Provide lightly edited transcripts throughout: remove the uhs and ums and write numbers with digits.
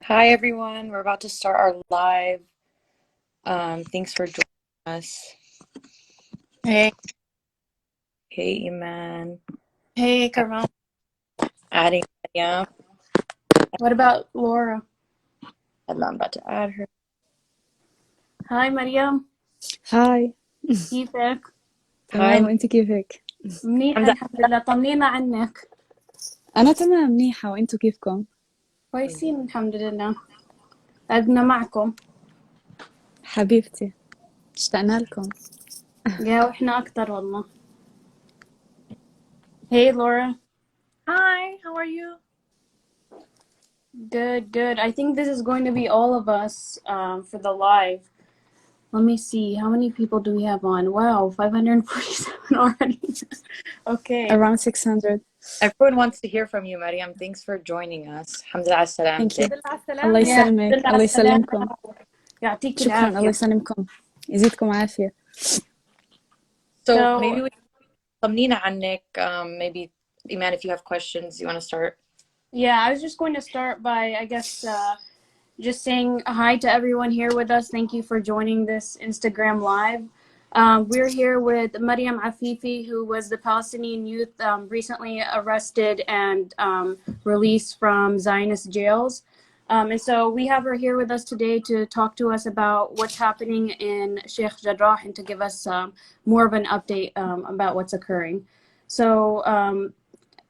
Hi everyone, we're about to start our live. Thanks for joining us. Hey, Hey Iman, hey, Karan. adding Mariam. What about Laura? I'm about to add her. Hi, Mariam. هاي. كيفك؟ Hi, تمام، وانت كيفك؟ منيح حمزة. الحمد لله. طمنينا عنك. انا تمام منيحة، وانتو كيفكم؟ كويسين الحمد لله. قعدنا معكم. حبيبتي، اشتقنا لكم. يا وإحنا أكتر والله. Hey, Laura. Hi, how are you? Good, good. I think this is going to be all of us for the live. Let me see. How many people do we have on? Wow, 547 already. Okay. Around 600. Everyone wants to hear from you, Mariam. Thanks for joining us. Hamza على Thank you. سلامتك. الله يا الحمد يسلمك، لله على الله السلامة. يسلمكم. يعطيك شكرا، الله العافية. يسلمكم، يزيدكم عافية. So So, maybe we طمنينا عنك. Maybe Iman, if you have questions, you want to start. yeah, I was just going to start by, I guess, just saying hi to everyone here with us. Thank you for joining this Instagram Live. We're here with Mariam Afifi, who was the Palestinian youth recently arrested and released from Zionist jails. And so we have her here with us today to talk to us about what's happening in Sheikh Jarrah and to give us more of an update about what's occurring. So,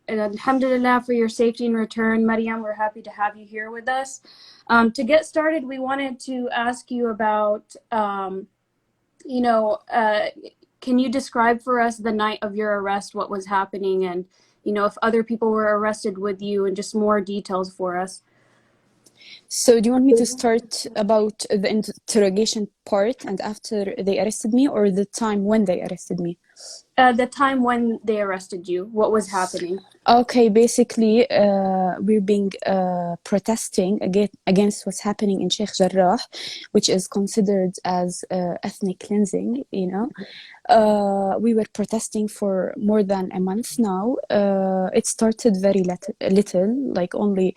Alhamdulillah for your safety and return, Mariam. We're happy to have you here with us. To get started, we wanted to ask you about, can you describe for us the night of your arrest, what was happening, and, if other people were arrested with you, and just more details for us? So do you want me to start about the interrogation part and after they arrested me, or the time when they arrested me? The time when they arrested you, what was happening? Okay, basically, we're being protesting against what's happening in Sheikh Jarrah, which is considered as ethnic cleansing, we were protesting for more than a month now. It started very little, like only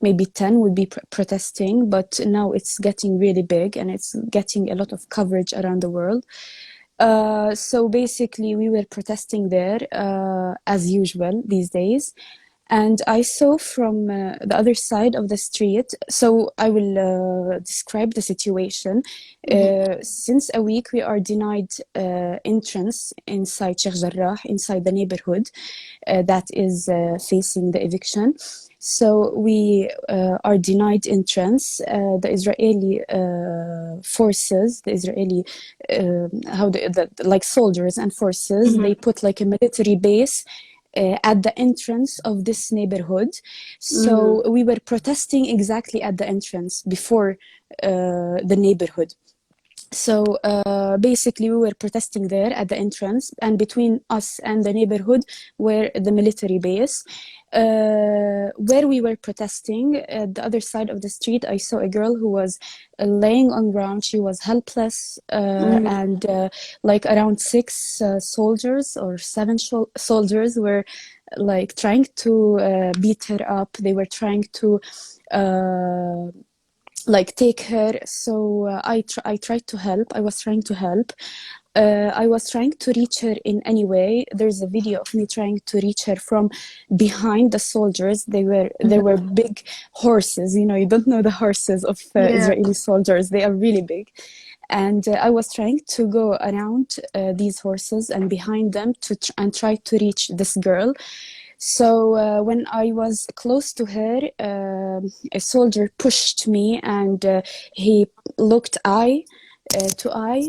maybe 10 would be protesting, but now it's getting really big and it's getting a lot of coverage around the world. So basically, we were protesting there as usual these days. And I saw from the other side of the street, so I will describe the situation. Since a week, we are denied entrance inside Sheikh Jarrah, inside the neighborhood that is facing the eviction. So we are denied entrance. The Israeli forces, the Israeli, like soldiers and forces, they put like a military base at the entrance of this neighborhood. So we were protesting exactly at the entrance before the neighborhood. So basically, we were protesting there at the entrance, and between us and the neighborhood were the military base. Where we were protesting, at the other side of the street, I saw a girl who was laying on ground. She was helpless, and like around 6 soldiers or 7 soldiers were like trying to beat her up. They were trying to like take her. So I tried to help. I was trying to help. I was trying to reach her in any way. There's a video of me trying to reach her from behind the soldiers. There were big horses. You don't know the horses of Israeli soldiers. They are really big. And I was trying to go around these horses and behind them and try to reach this girl. So when I was close to her, a soldier pushed me, and he looked eye to eye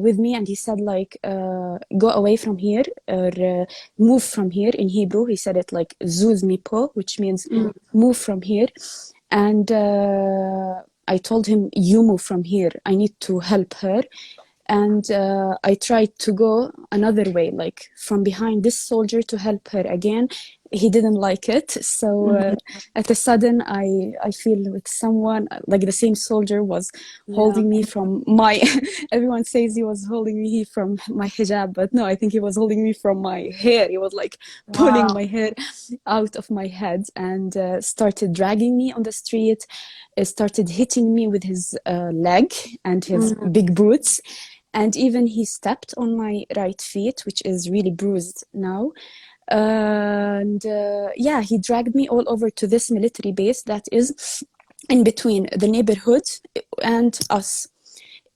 with me, and he said like, go away from here, or move from here. In Hebrew, he said it like zuz mipo, which means move from here. And I told him, you move from here. I need to help her. And I tried to go another way, like from behind this soldier to help her again. he didn't like it. So at a sudden, I feel with someone like the same soldier was Yeah. holding me from my. Everyone says he was holding me from my hijab, but no, I think he was holding me from my hair. He was like pulling Wow. my hair out of my head and started dragging me on the street. Started hitting me with his leg and his Mm. big boots. And even he stepped on my right feet, which is really bruised now. And yeah, he dragged me all over to this military base that is in between the neighborhood and us.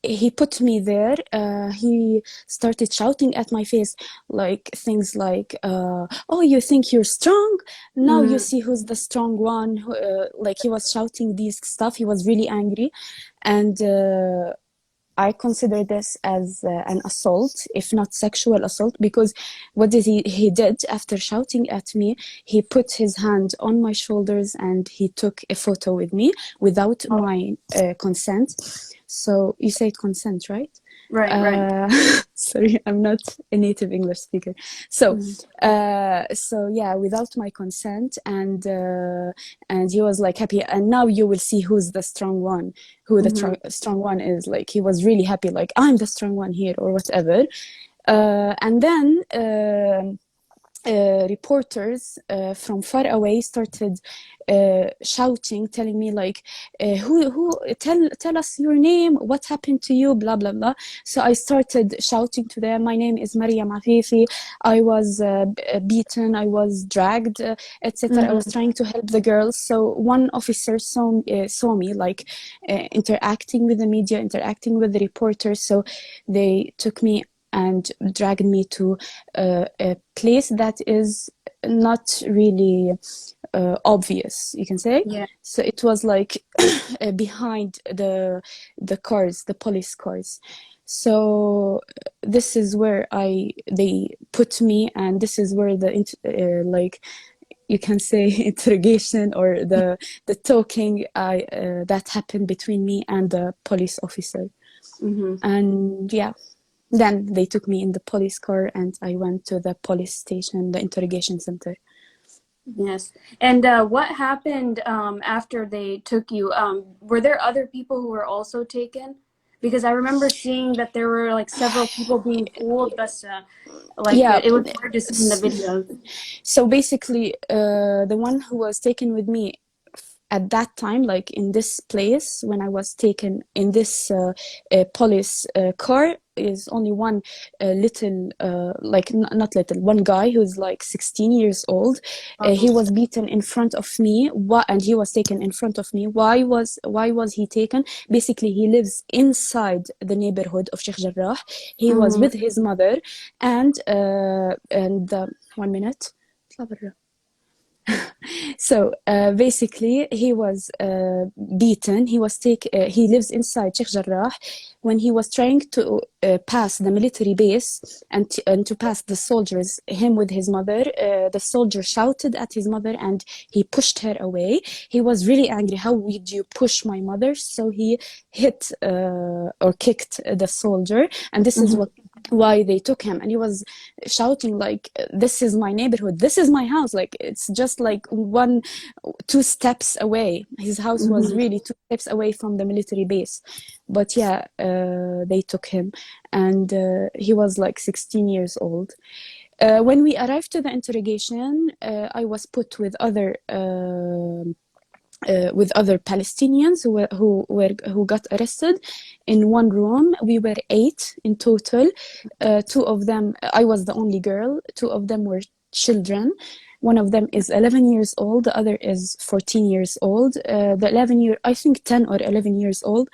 He put me there. He started shouting at my face like things like, "Oh, you think you're strong? Now you Mm. see who's the strong one." Like he was shouting these stuff. He was really angry, and I consider this as an assault, if not sexual assault, because what did he did after shouting at me? He put his hand on my shoulders and he took a photo with me without Oh, my consent. So you say consent, right? right. Sorry, I'm not a native English speaker. So, Mm. so yeah, without my consent, and he was like happy, and now you will see who's the strong one, who the Mm-hmm. strong one is. Like he was really happy, like I'm the strong one here or whatever. And then reporters from far away started shouting, telling me like, who tell us your name, what happened to you, blah blah blah. So I started shouting to them, my name is Mariam Afifi, I was beaten, I was dragged, etc. I was Mm. trying to help the girls. So one officer saw me like interacting with the media, interacting with the reporters. So they took me and dragged me to a place that is not really obvious, you can say. Yeah. So it was like behind the cars, the police cars. So this is where they put me, and this is where the like you can say interrogation or the talking that happened between me and the police officer. Mm-hmm. And yeah, then they took me in the police car and I went to the police station, the interrogation center. Yes. And what happened after they took you? Were there other people who were also taken? Because I remember seeing that there were like several people being pulled, but like Yeah. it was hard to see in the videos. So basically, the one who was taken with me at that time, like in this place, when I was taken in this police car, is only one little, like not little, one guy who's like 16 years old. He was beaten in front of me, and he was taken in front of me. Why was he taken? Basically, he lives inside the neighborhood of Sheikh Jarrah. He was Mm-hmm. with his mother, and 1 minute. So basically, he was beaten. He lives inside Sheikh Jarrah. When he was trying to pass the military base and to pass the soldiers, him with his mother, the soldier shouted at his mother and he pushed her away. He was really angry. How would you push my mother? So he hit or kicked the soldier, and this is Mm-hmm. why they took him. And he was shouting like, this is my neighborhood, this is my house, like it's just like 2 steps away. His house was Mm-hmm. really 2 steps away from the military base. But yeah, they took him, and he was like 16 years old. When we arrived to the interrogation, I was put with other Palestinians who got arrested in one room. We were 8 in total. 2 of them, I was the only girl. 2 of them were children. One of them is 11 years old. The other is 14 years old. The I think 10 or 11 years old.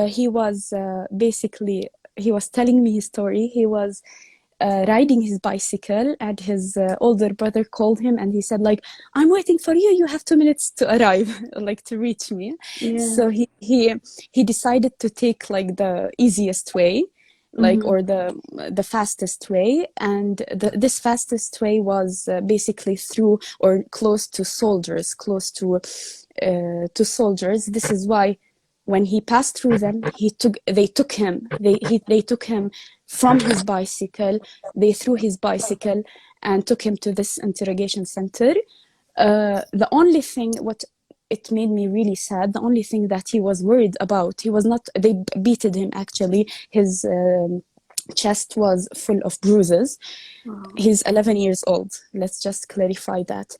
He was basically, he was telling me his story. He was riding his bicycle, and his older brother called him and he said like, I'm waiting for you, you have 2 minutes to arrive, like to reach me. Yeah. So he decided to take like the easiest way, like, Mm-hmm. or the fastest way. And this fastest way was basically through or close to soldiers, to soldiers. This is why when he passed through them, they took him from his bicycle. They threw his bicycle and took him to this interrogation center. The only thing, what it made me really sad, the only thing that he was worried about, he was not, they beated him actually. His chest was full of bruises. He's 11 years old. Let's just clarify that.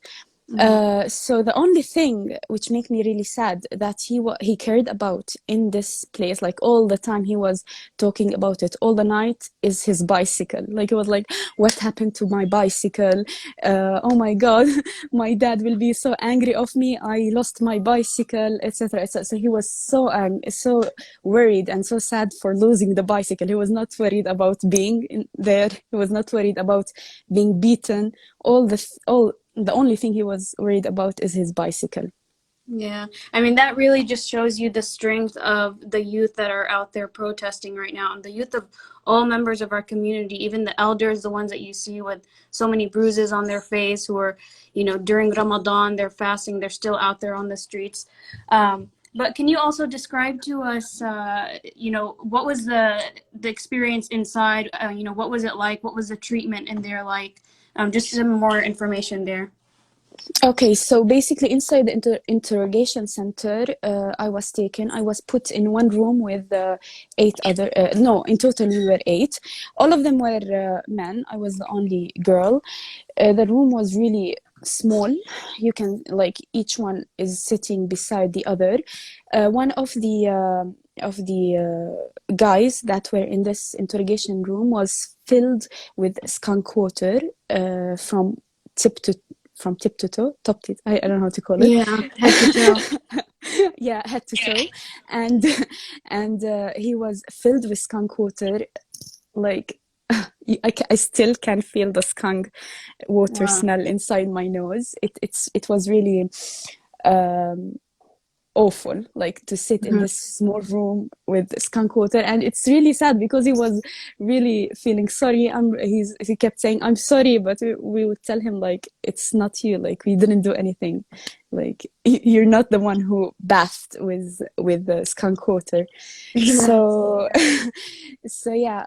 So the only thing which made me really sad that he cared about in this place, like all the time he was talking about it all the night, is his bicycle. Like, it was like, what happened to my bicycle? Oh my God, my dad will be so angry of me. I lost my bicycle, etc., etc. So he was so worried and so sad for losing the bicycle. He was not worried about being there. He was not worried about being beaten. The only thing he was worried about is his bicycle. Yeah, I mean, that really just shows you the strength of the youth that are out there protesting right now, and the youth of all members of our community, even the elders, the ones that you see with so many bruises on their face, who are, during Ramadan, they're fasting, they're still out there on the streets. But can you also describe to us, what was the experience inside? What was it like? What was the treatment in there like? Just some more information there. Okay, so basically inside the interrogation center, I was put in one room with 8 other, no, in total we were 8. All of them were men. I was the only girl. The room was really small. You can, like, each one is sitting beside the other. One of the guys that were in this interrogation room was filled with skunk water from tip to toe, I don't know how to call it. Yeah, head to toe. Yeah, head to toe, and he was filled with skunk water. Like, I still can feel the skunk water smell inside my nose. It was really awful, like, to sit in this small room with skunk water. And it's really sad because he was really feeling sorry. He kept saying, I'm sorry, but we would tell him, like, it's not you, like, we didn't do anything, like, you're not the one who bathed with the skunk water. So yeah,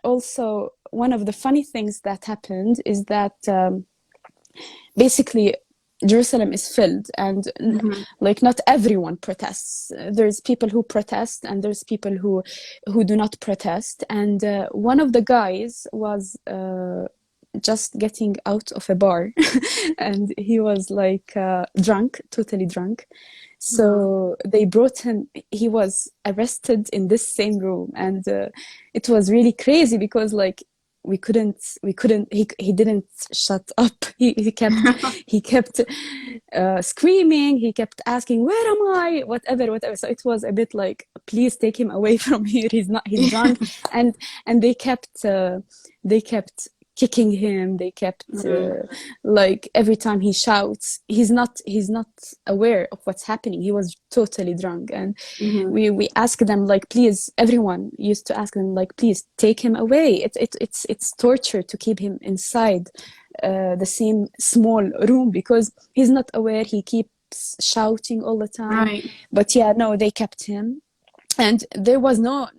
also one of the funny things that happened is that basically Jerusalem is filled, and like, not everyone protests. There's people who protest and there's people who do not protest. And one of the guys was just getting out of a bar and he was like drunk, totally drunk. So they brought him, he was arrested in this same room, and it was really crazy because, like, we couldn't he didn't shut up. He kept screaming, he kept asking, where am I, whatever. So it was a bit like, please take him away from here, he's drunk. and they kept kicking him. They kept like, every time he shouts, he's not aware of what's happening. He was totally drunk. And we asked them, like, please, everyone used to ask them, like, please take him away. It's torture to keep him inside the same small room because he's not aware. He keeps shouting all the time. Right. But yeah, no, they kept him. And there was no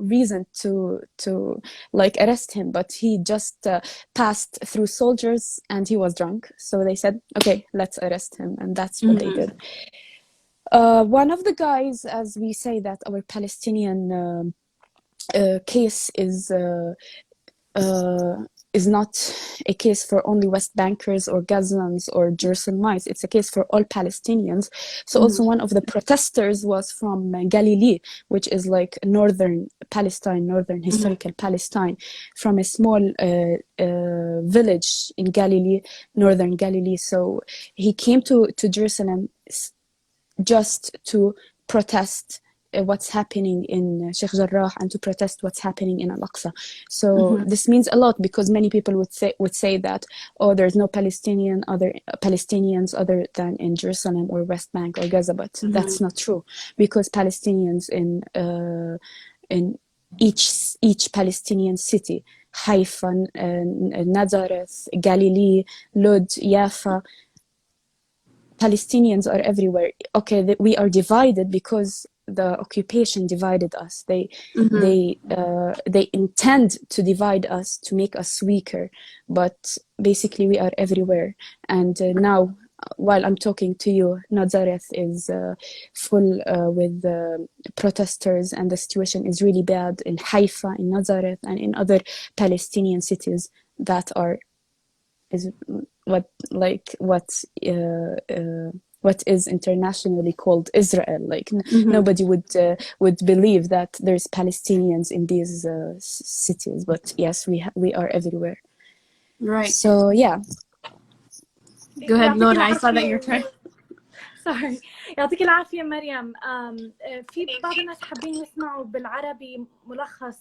reason to like arrest him, but he just passed through soldiers and he was drunk. So they said, okay, let's arrest him, and that's what they did. One of the guys, as we say that our Palestinian case is not a case for only West Bankers or Gazans or Jerusalemites. It's a case for all Palestinians. So also one of the protesters was from Galilee, which is like northern Palestine, northern historical Palestine, from a small village in Galilee, northern Galilee. So he came to Jerusalem just to protest what's happening in Sheikh Jarrah and to protest what's happening in Al-Aqsa. So this means a lot because many people would say that, oh, there's no Palestinians other than in Jerusalem or West Bank or Gaza, but that's not true, because Palestinians in each Palestinian city, Haifa, Nazareth, Galilee, Lod, Jaffa, Palestinians are everywhere. Okay, we are divided because the occupation divided us. Mhm. They intend to divide us to make us weaker, but basically we are everywhere. And now, while I'm talking to you, Nazareth is full with protesters, and the situation is really bad in Haifa, in Nazareth, and in other Palestinian cities that are is what is internationally called Israel. Like Mhm. nobody would believe that there's Palestinians in these cities, but yes, we are everywhere. Right. So yeah. Go ahead, يعطيك Laura. I saw that you're العافية. trying. سوري. يعطيك العافية مريم. في بعض الناس حابين يسمعوا بالعربي ملخص.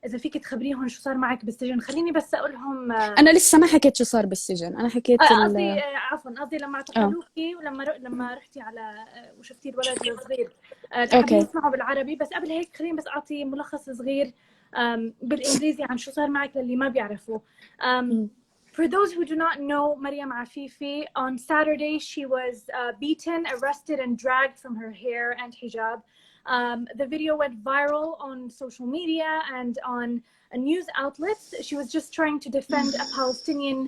إذا فيك تخبريهم شو صار معك بالسجن. خليني بس أقولهم. أنا لسه ما حكيت شو صار بالسجن. أنا حكيت قصدي عفوا قصدي لما اعتقلوكي ولما لما رحتي على وشفتي الولد الصغير. حابين يسمعوا بالعربي، بس قبل هيك خليني بس أعطي ملخص صغير بالإنجليزي عن شو صار معك للي ما بيعرفوا. For those who do not know Mariam Afifi, on Saturday she was beaten, arrested, and dragged from her hair and hijab. The video went viral on social media and on news outlets. She was just trying to defend a Palestinian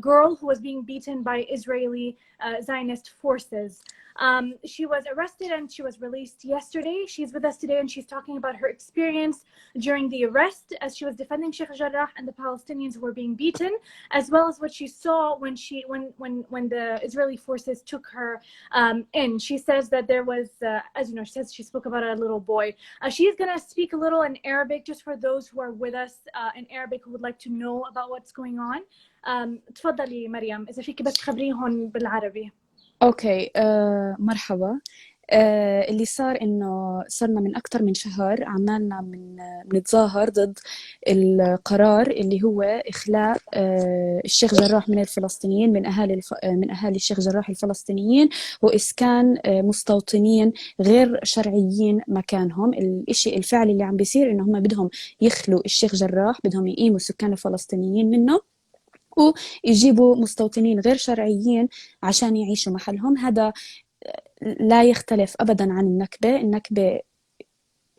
girl who was being beaten by Israeli Zionist forces. She was arrested and she was released yesterday. She's with us today and she's talking about her experience during the arrest as she was defending Sheikh Jarrah and the Palestinians who were being beaten, as well as what she saw when the Israeli forces took her in. She says that there was, as you know, she says she spoke about a little boy. She's going to speak a little in Arabic just for those who are with us in Arabic who would like to know about what's going on. تفضلي مريم إذا فيك بس تخبريهم بالعربي. اوكي. مرحبا. اللي صار انه صرنا من اكثر من شهر عمالنا بنتظاهر ضد القرار اللي هو اخلاء الشيخ جراح من الفلسطينيين، من اهالي الشيخ جراح الفلسطينيين، واسكان مستوطنين غير شرعيين مكانهم. الاشي الفعلي اللي عم بيصير انه هم بدهم يخلوا الشيخ جراح، بدهم يقيموا السكان الفلسطينيين منه ويجيبوا مستوطنين غير شرعيين عشان يعيشوا محلهم. هذا لا يختلف أبدا عن النكبة. النكبة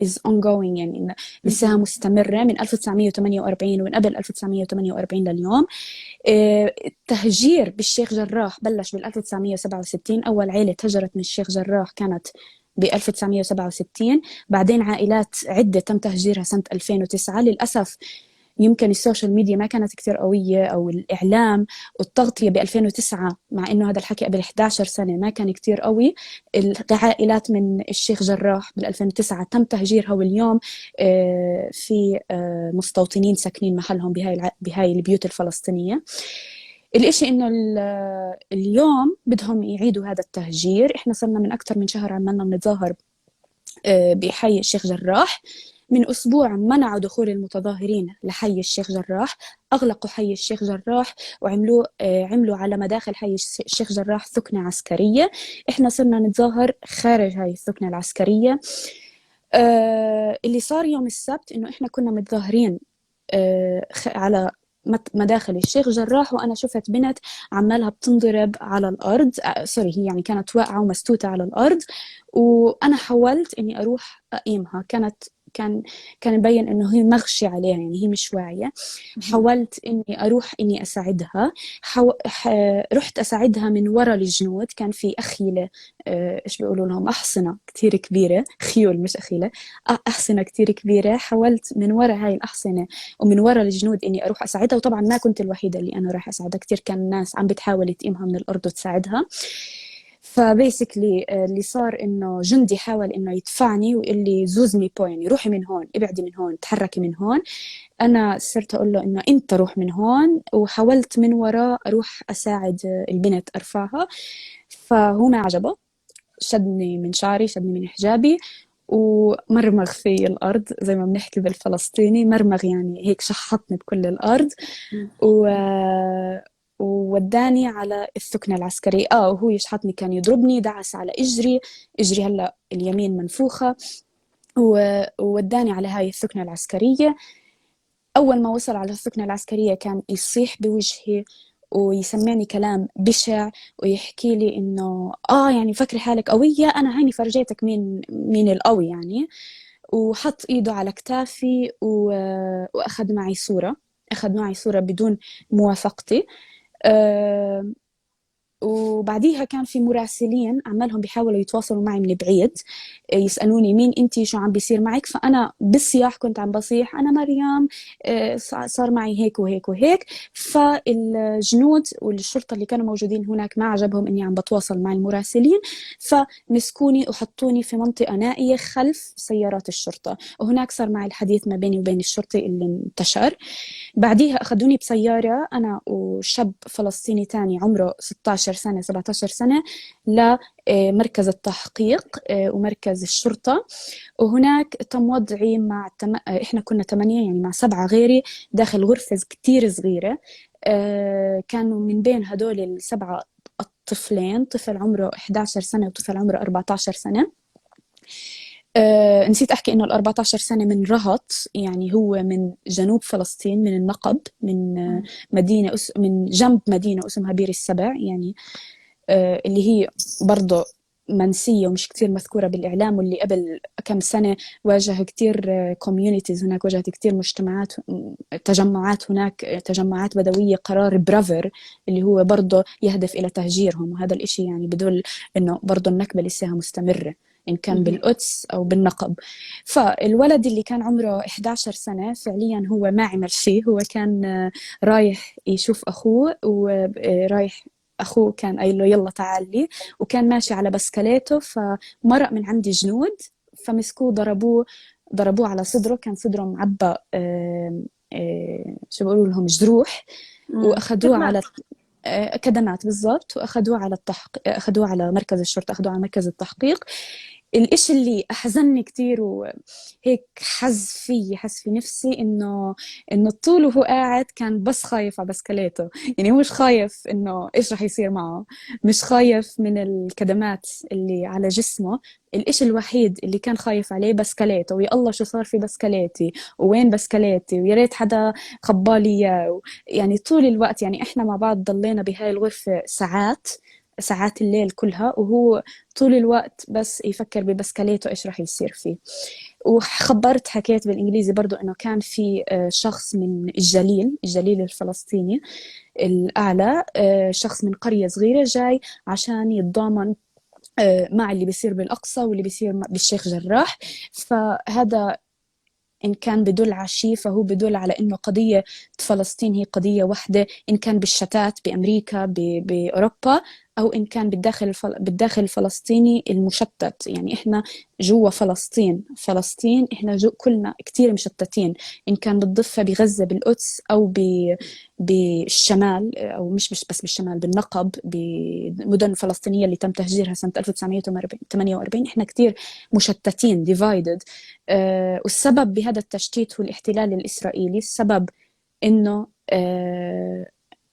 is ongoing، يعني لسه مستمرة من 1948 ومن قبل 1948 لليوم. التهجير بالشيخ جراح بلش بال 1967. أول عائلة هجرت من الشيخ جراح كانت ب 1967، بعدين عائلات عدة تم تهجيرها سنة 2009. للأسف يمكن السوشيال ميديا ما كانت كتير قوية، أو الإعلام والتغطية ب 2009، مع إنه هذا الحكي قبل 11 سنة، ما كان كتير قوي. العائلات من الشيخ جراح بال 2009 تم تهجيرها، واليوم في مستوطنين ساكنين محلهم بهاي البيوت الفلسطينية. الإشي إنه اليوم بدهم يعيدوا هذا التهجير. إحنا صرنا من أكتر من شهر عمالنا بنتظاهر بحي الشيخ جراح. من أسبوع منعوا دخول المتظاهرين لحي الشيخ جراح، أغلقوا حي الشيخ جراح عملوا على مداخل حي الشيخ جراح ثكنة عسكرية. إحنا صرنا نتظاهر خارج هاي الثكنة العسكرية. اللي صار يوم السبت إنه إحنا كنا متظاهرين على مداخل الشيخ جراح، وأنا شفت بنت عمالها بتنضرب على الأرض. سوري، هي يعني كانت واقعة ومستوتة على الأرض، وأنا حاولت إني أروح أقيمها. كان يبين إنه هي مغشي عليها، يعني هي مش واعية. حاولت إني أروح إني أساعدها. رحت أساعدها من وراء الجنود. كان في أخيلة، إيش بيقولوا لهم، أحصنة كتير كبيرة، خيول مش أخيلة، أحصنة كتير كبيرة. حاولت من وراء هاي الأحصنة ومن وراء الجنود إني أروح أساعدها، وطبعا ما كنت الوحيدة اللي أنا راح أساعدها، كتير كان الناس عم بتحاول تقيمها من الأرض وتساعدها. فبيسكلي اللي صار إنه جندي حاول إنه يدفعني ويقول لي زوزني بوين، روحي من هون، ابعدي من هون، تحركي من هون. أنا صرت أقول له إنه أنت روح من هون، وحاولت من وراء أروح أساعد البنت أرفعها. فهو ما عجبه، شدني من شعري، شدني من حجابي، ومرمغ في الأرض زي ما بنحكي بالفلسطيني، مرمغ يعني هيك شحطني بكل الأرض ووداني على الثكنة العسكرية. وهو يشحطني، كان يضربني، دعس على إجري هلأ اليمين منفوخة، ووداني على هاي الثكنة العسكرية. أول ما وصل على الثكنة العسكرية كان يصيح بوجهي ويسمعني كلام بشع ويحكي لي إنه يعني فكري حالك قوية، أنا هيني فرجيتك مين القوي يعني. وحط إيده على كتافي وأخذ معي صورة، أخذ معي صورة بدون موافقتي. أه وبعديها كان في مراسلين عمالهم بيحاولوا يتواصلوا معي من بعيد، يسألوني مين انتي، شو عم بيصير معك. فأنا بالصياح كنت عم بصيح أنا مريم، صار معي هيك وهيك وهيك. فالجنود والشرطة اللي كانوا موجودين هناك ما عجبهم إني عم بتواصل مع المراسلين، فمسكوني وحطوني في منطقة نائية خلف سيارات الشرطة، وهناك صار معي الحديث ما بيني وبين الشرطي اللي انتشر. بعديها أخذوني بسيارة أنا وشاب فلسطيني تاني عمره 16 سنة 17 سنة لمركز التحقيق ومركز الشرطة. وهناك تم وضعي مع إحنا كنا 8 يعني مع 7 غيري داخل غرفة كتير صغيرة. كانوا من بين هدول ال7 الطفلين، طفل عمره 11 سنة وطفل عمره 14 سنة. نسيت أحكي إنه ال14 سنة من رهط، يعني هو من جنوب فلسطين، من النقب، من مدينة من جنب مدينة اسمها بير السبع يعني، اللي هي برضه منسية ومش كتير مذكورة بالإعلام، واللي قبل كم سنة واجه كتير كوميونيتيز هناك، واجهت كتير مجتمعات، تجمعات هناك، تجمعات بدوية، قرار برافر اللي هو برضه يهدف إلى تهجيرهم. وهذا الإشي يعني بدل إنه برضه النكبة لسه مستمرة إن كان بالقدس أو بالنقب. فالولد اللي كان عمره 11 سنة فعليا هو ما عمل شيء، هو كان رايح يشوف أخوه، ورايح أخوه كان قايل له يلا تعال لي، وكان ماشي على بسكليته فمرق من عند جنود فمسكوه ضربوه على صدره، كان صدره معبى شو بيقولوا لهم جروح، وأخذوه على كدمات بالضبط، وأخذوه على أخذوه على مركز الشرطة، أخذوه على مركز التحقيق. الإشي اللي أحزنني كتير وهيك حز في نفسي إنه طول وهو قاعد كان بس خايف على بسكليته، يعني هو مش خايف إنه إيش رح يصير معه، مش خايف من الكدمات اللي على جسمه. الإشي الوحيد اللي كان خايف عليه بسكليته، ويا الله شو صار في بسكليتي، وين بسكليتي، ويا ريت حدا خبالي إياه. يعني طول الوقت يعني إحنا مع بعض ضلينا بهاي الغرفة ساعات الليل كلها، وهو طول الوقت بس يفكر ببسكليته إيش رح يصير فيه. حكيت بالإنجليزي برضو إنه كان في شخص من الجليل الفلسطيني الأعلى، شخص من قرية صغيرة جاي عشان يتضامن مع اللي بيصير بالأقصى واللي بيصير بالشيخ جراح. فهذا إن كان بدل على شيء فهو بدل على إنه قضية فلسطين هي قضية واحدة، إن كان بالشتات بأمريكا بأوروبا، أو إن كان بالداخل الفلسطيني المشتت. يعني إحنا جوا فلسطين إحنا كلنا كتير مشتتين، إن كان بالضفة بغزة بالقدس أو بالشمال، أو مش بس بالشمال، بالنقب، بمدن فلسطينية اللي تم تهجيرها سنة 1948. إحنا كتير مشتتين divided. والسبب بهذا التشتيت هو الاحتلال الإسرائيلي. السبب إنه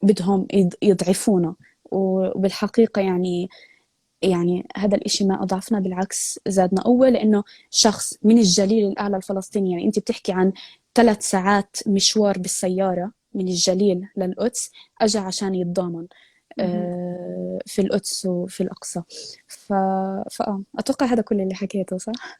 بدهم يضعفونا، وبالحقيقة يعني هذا الإشي ما أضعفنا، بالعكس زادنا قوة، لأنه شخص من الجليل الأعلى الفلسطيني، يعني أنت بتحكي عن 3 ساعات مشوار بالسيارة من الجليل للقدس، أجا عشان يتضامن في القدس وفي الأقصى. أتوقع هذا كل اللي حكيته صح؟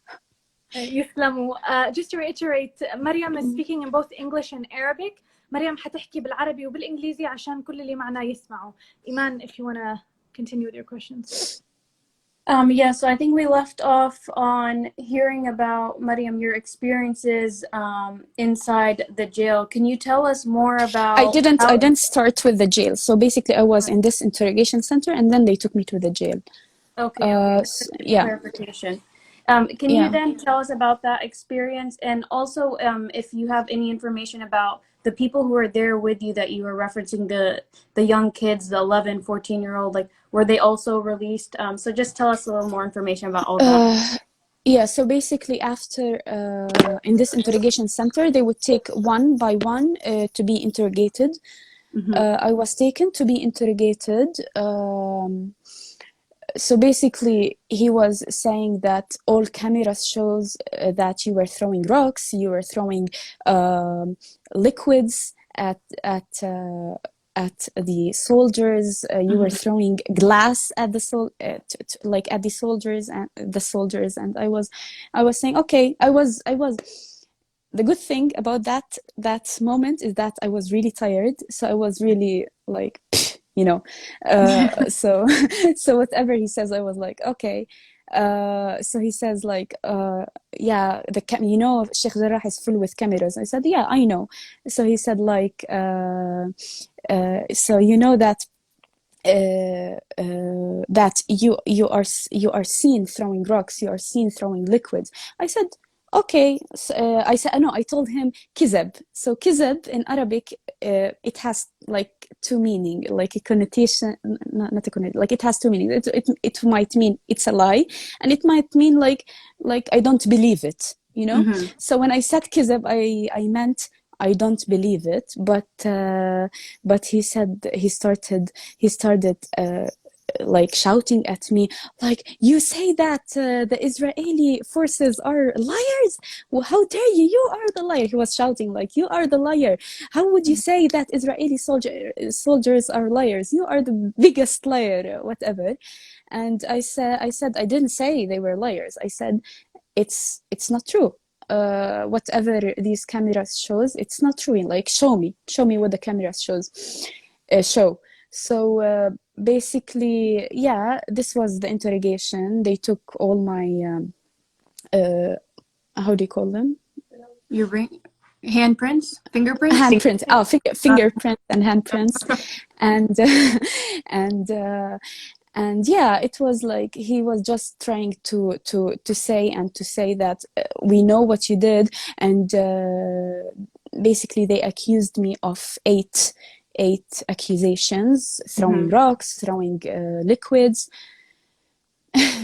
يسلموا. Just to reiterate, Mariam is speaking in both English and Arabic. مريم حتحكي بالعربي وبالإنجليزي عشان كل اللي معنا يسمعوا. إيمان, if you want to continue with your questions. Yeah, so I think we left off on hearing about, Mariam, your experiences inside the jail. Can you tell us more about... I didn't start with the jail. So basically I was in this interrogation center and then they took me to the jail. Okay. Yeah. Clarification. Can you then tell us about that experience, and also if you have any information about the people who were there with you that you were referencing, the young kids, the 11, 14-year-old, like, were they also released? So just tell us a little more information about all that. Yeah, so basically after in this interrogation center they would take one by one to be interrogated. I was taken to be interrogated. So basically he was saying that all cameras shows that you were throwing rocks, you were throwing liquids at the soldiers. You were throwing glass at the like at the soldiers and I was saying, okay, I was. The good thing about that moment is that I was really tired, so I was really like, you know, so so whatever he says, I was like, okay. So he says like, yeah, you know, Sheikh Jarrah is full with cameras. I said, yeah, I know. So he said like, so you know that that you are seen throwing rocks, you are seen throwing liquids. I said, okay. So, I said, no, I told him kizab. So kizab in Arabic, it has like two meaning, like a connotation, not a connotation, like it has two meanings. It might mean it's a lie, and it might mean like I don't believe it, you know. So when I said kizab, I meant I don't believe it, but he said he started like shouting at me, like, you say that the Israeli forces are liars? Well, how dare you? You are the liar. He was shouting like, you are the liar. How would you say that Israeli soldiers are liars? You are the biggest liar, whatever. And I said I didn't say they were liars. I said it's not true. Whatever these cameras shows, it's not true. Like, show me what the cameras show. So basically, yeah, this was the interrogation. They took all my how do you call them? Your handprints, fingerprints. Handprints. Oh, fingerprints and handprints, and and yeah, it was like he was just trying to say that we know what you did, and basically they accused me of eight accusations: throwing rocks, throwing liquids,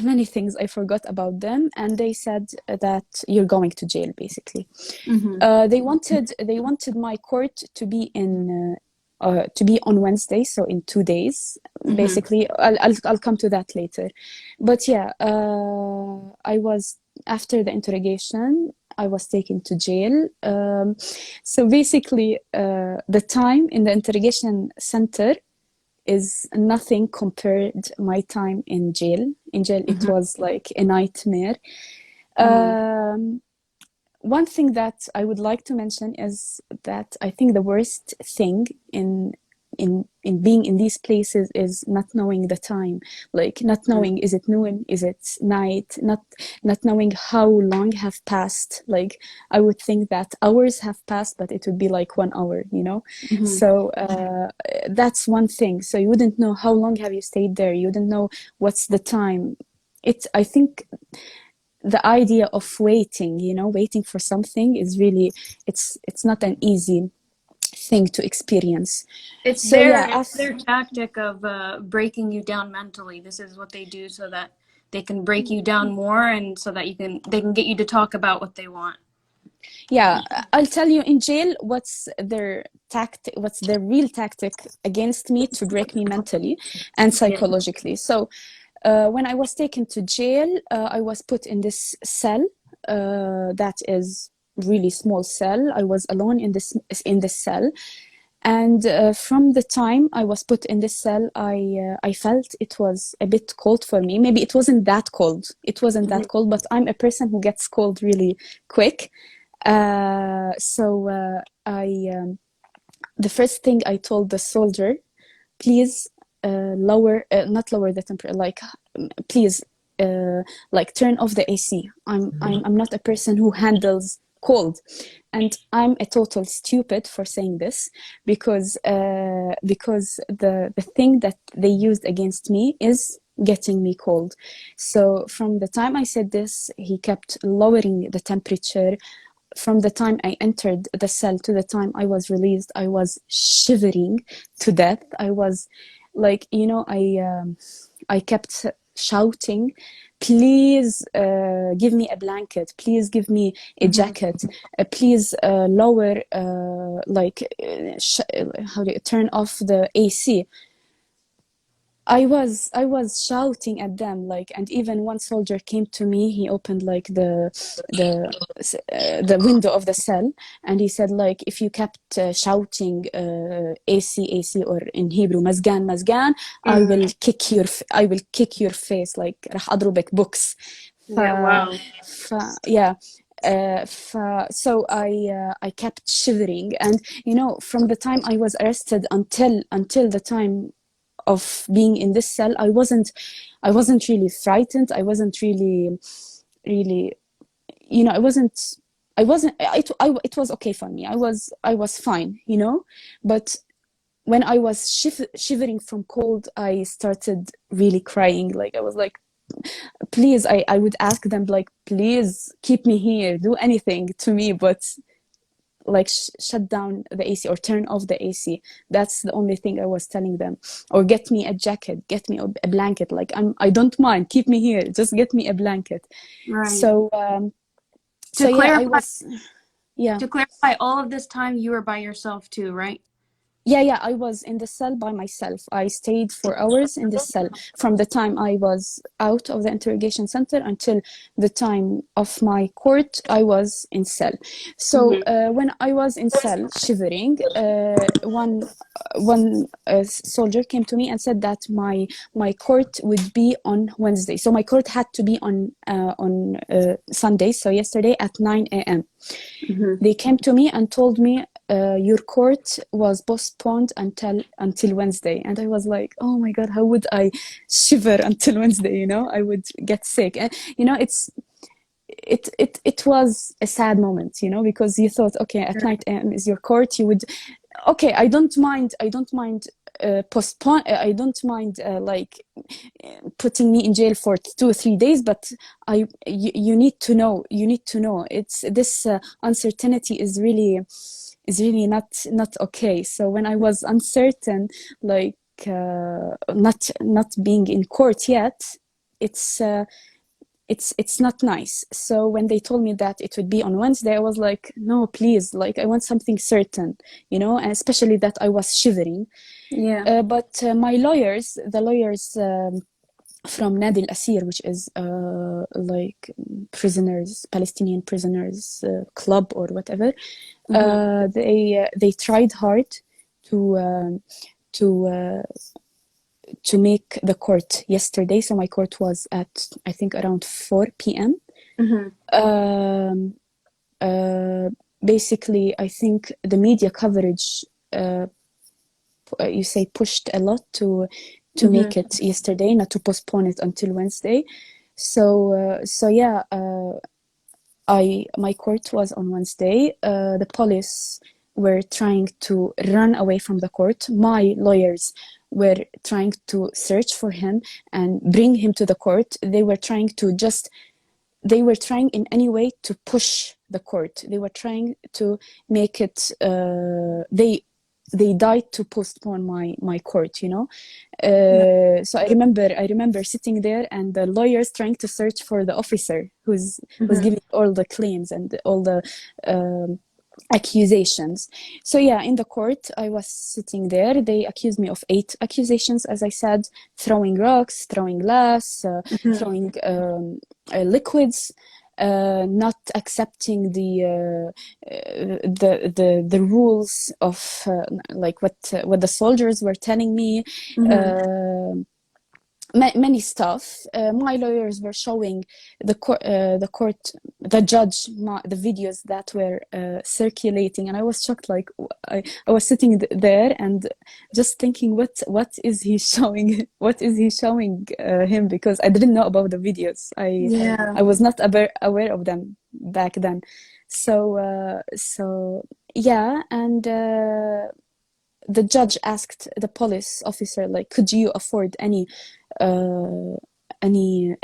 many things. I forgot about them, and they said that you're going to jail, basically. They wanted my court to be on Wednesday, so in 2 days. Basically, I'll come to that later. But yeah, I was, after the interrogation, I was taken to jail. So basically, the time in the interrogation center is nothing compared my time in jail. In jail, it was like a nightmare. One thing that I would like to mention is that I think the worst thing in being in these places is not knowing the time, like not knowing, is it noon, is it night, not knowing how long have passed. Like, I would think that hours have passed, but it would be like 1 hour, you know. So that's one thing. So you wouldn't know how long have you stayed there, you wouldn't know what's the time. I think the idea of waiting, you know, waiting for something is really, it's not an easy thing to experience. It's so their tactic of breaking you down mentally. This is what they do so that they can break you down more, and so that they can get you to talk about what they want. Yeah, I'll tell you, in jail, what's their real tactic against me to break me mentally and psychologically. So when I was taken to jail, I was put in this cell that is really small cell. I was alone in this cell, and from the time I was put in this cell, I felt it was a bit cold for me. Maybe it wasn't that cold. That cold, but I'm a person who gets cold really quick. So the first thing I told the soldier, please not lower the temperature, like please like turn off the AC. I'm not a person who handles cold, and I'm a total stupid for saying this, because the thing that they used against me is getting me cold. So from the time I said this, he kept lowering the temperature. From the time I entered the cell to the time I was released, I was shivering to death. I was like, you know, I kept shouting, please give me a blanket, please give me a jacket, please lower, how do you turn off the AC? I was shouting at them, like, and even one soldier came to me. He opened like the window of the cell, and he said, like, if you kept shouting AC AC, or in Hebrew mazgan mazgan, I will kick your face, like راح أضربك books. Yeah, wow. Yeah. So I kept shivering, and from the time I was arrested until the time of being in this cell, I wasn't really frightened. I wasn't really, it was okay for me. I was fine, but when I was shivering from cold, I started really crying. Like, I was like, please, I would ask them, like, please keep me here, do anything to me, but like, shut down the AC or turn off the AC. That's the only thing I was telling them. Or get me a jacket, get me a blanket. Like, I don't mind, keep me here, just get me a blanket. Right. So To yeah, clarify, yeah. all of this time you were by yourself too, right? Yeah, I was in the cell by myself. I stayed for hours in the cell from the time I was out of the interrogation center until the time of my court. I was in cell. So when I was in cell shivering, one soldier came to me and said that my court would be on Wednesday. So my court had to be on Sunday, so yesterday at 9 a.m. They came to me and told me, your court was postponed until Wednesday. And I was like, oh my God, how would I shiver until Wednesday? I would get sick. And it was a sad moment, because you thought, okay, at 9 a.m. is your court. You would, okay, I don't mind postpone. I don't mind like putting me in jail for 2 or 3 days, but you need to know. It's this uncertainty is really not okay. So when I was uncertain, like, not being in court yet, it's not nice. So when they told me that it would be on Wednesday, I was like, no, please, like, I want something certain, and especially that I was shivering. Yeah. But the lawyers from Nadi al-Asir, which is like Palestinian prisoners club or whatever, they tried hard to make the court yesterday. So my court was at, I think, around 4 p.m. Basically, I think the media coverage, you say, pushed a lot to make it yesterday, not to postpone it until Wednesday. So yeah, my court was on Wednesday. The police were trying to run away from the court. My lawyers were trying to search for him and bring him to the court. They were trying in any way to push the court. They were trying to make it, they died to postpone my court, So I remember sitting there, and the lawyers trying to search for the officer who's giving all the claims and all the accusations. So yeah, in the court, I was sitting there. They accused me of 8 accusations, as I said: throwing rocks, throwing glass, throwing liquids, not accepting the rules of like what the soldiers were telling me. Many stuff. My lawyers were showing the judge, the videos that were circulating, and I was shocked. Like, I was sitting there and just thinking, what is he showing? What is he showing him? Because I didn't know about the videos. I was not aware of them back then. So yeah, and the judge asked the police officer, like, could you afford any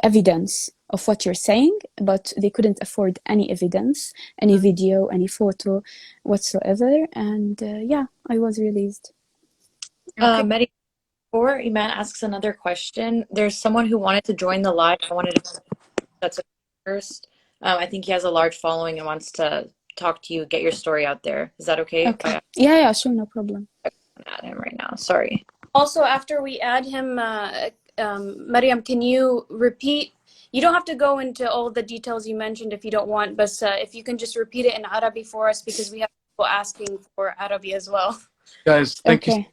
evidence of what you're saying? But they couldn't afford any evidence, any video, any photo whatsoever. And yeah, I was released. Mehdi, before Iman asks another question, there's someone who wanted to join the live. I wanted to that's first. I think he has a large following and wants to talk to you, get your story out there. Is that okay? Okay. Yeah, sure, no problem. I'm at him right now. Sorry. Also, after we add him, Mariam, can you repeat? You don't have to go into all the details you mentioned if you don't want, but if you can just repeat it in Arabic for us, because we have people asking for Arabic as well. Guys, thank you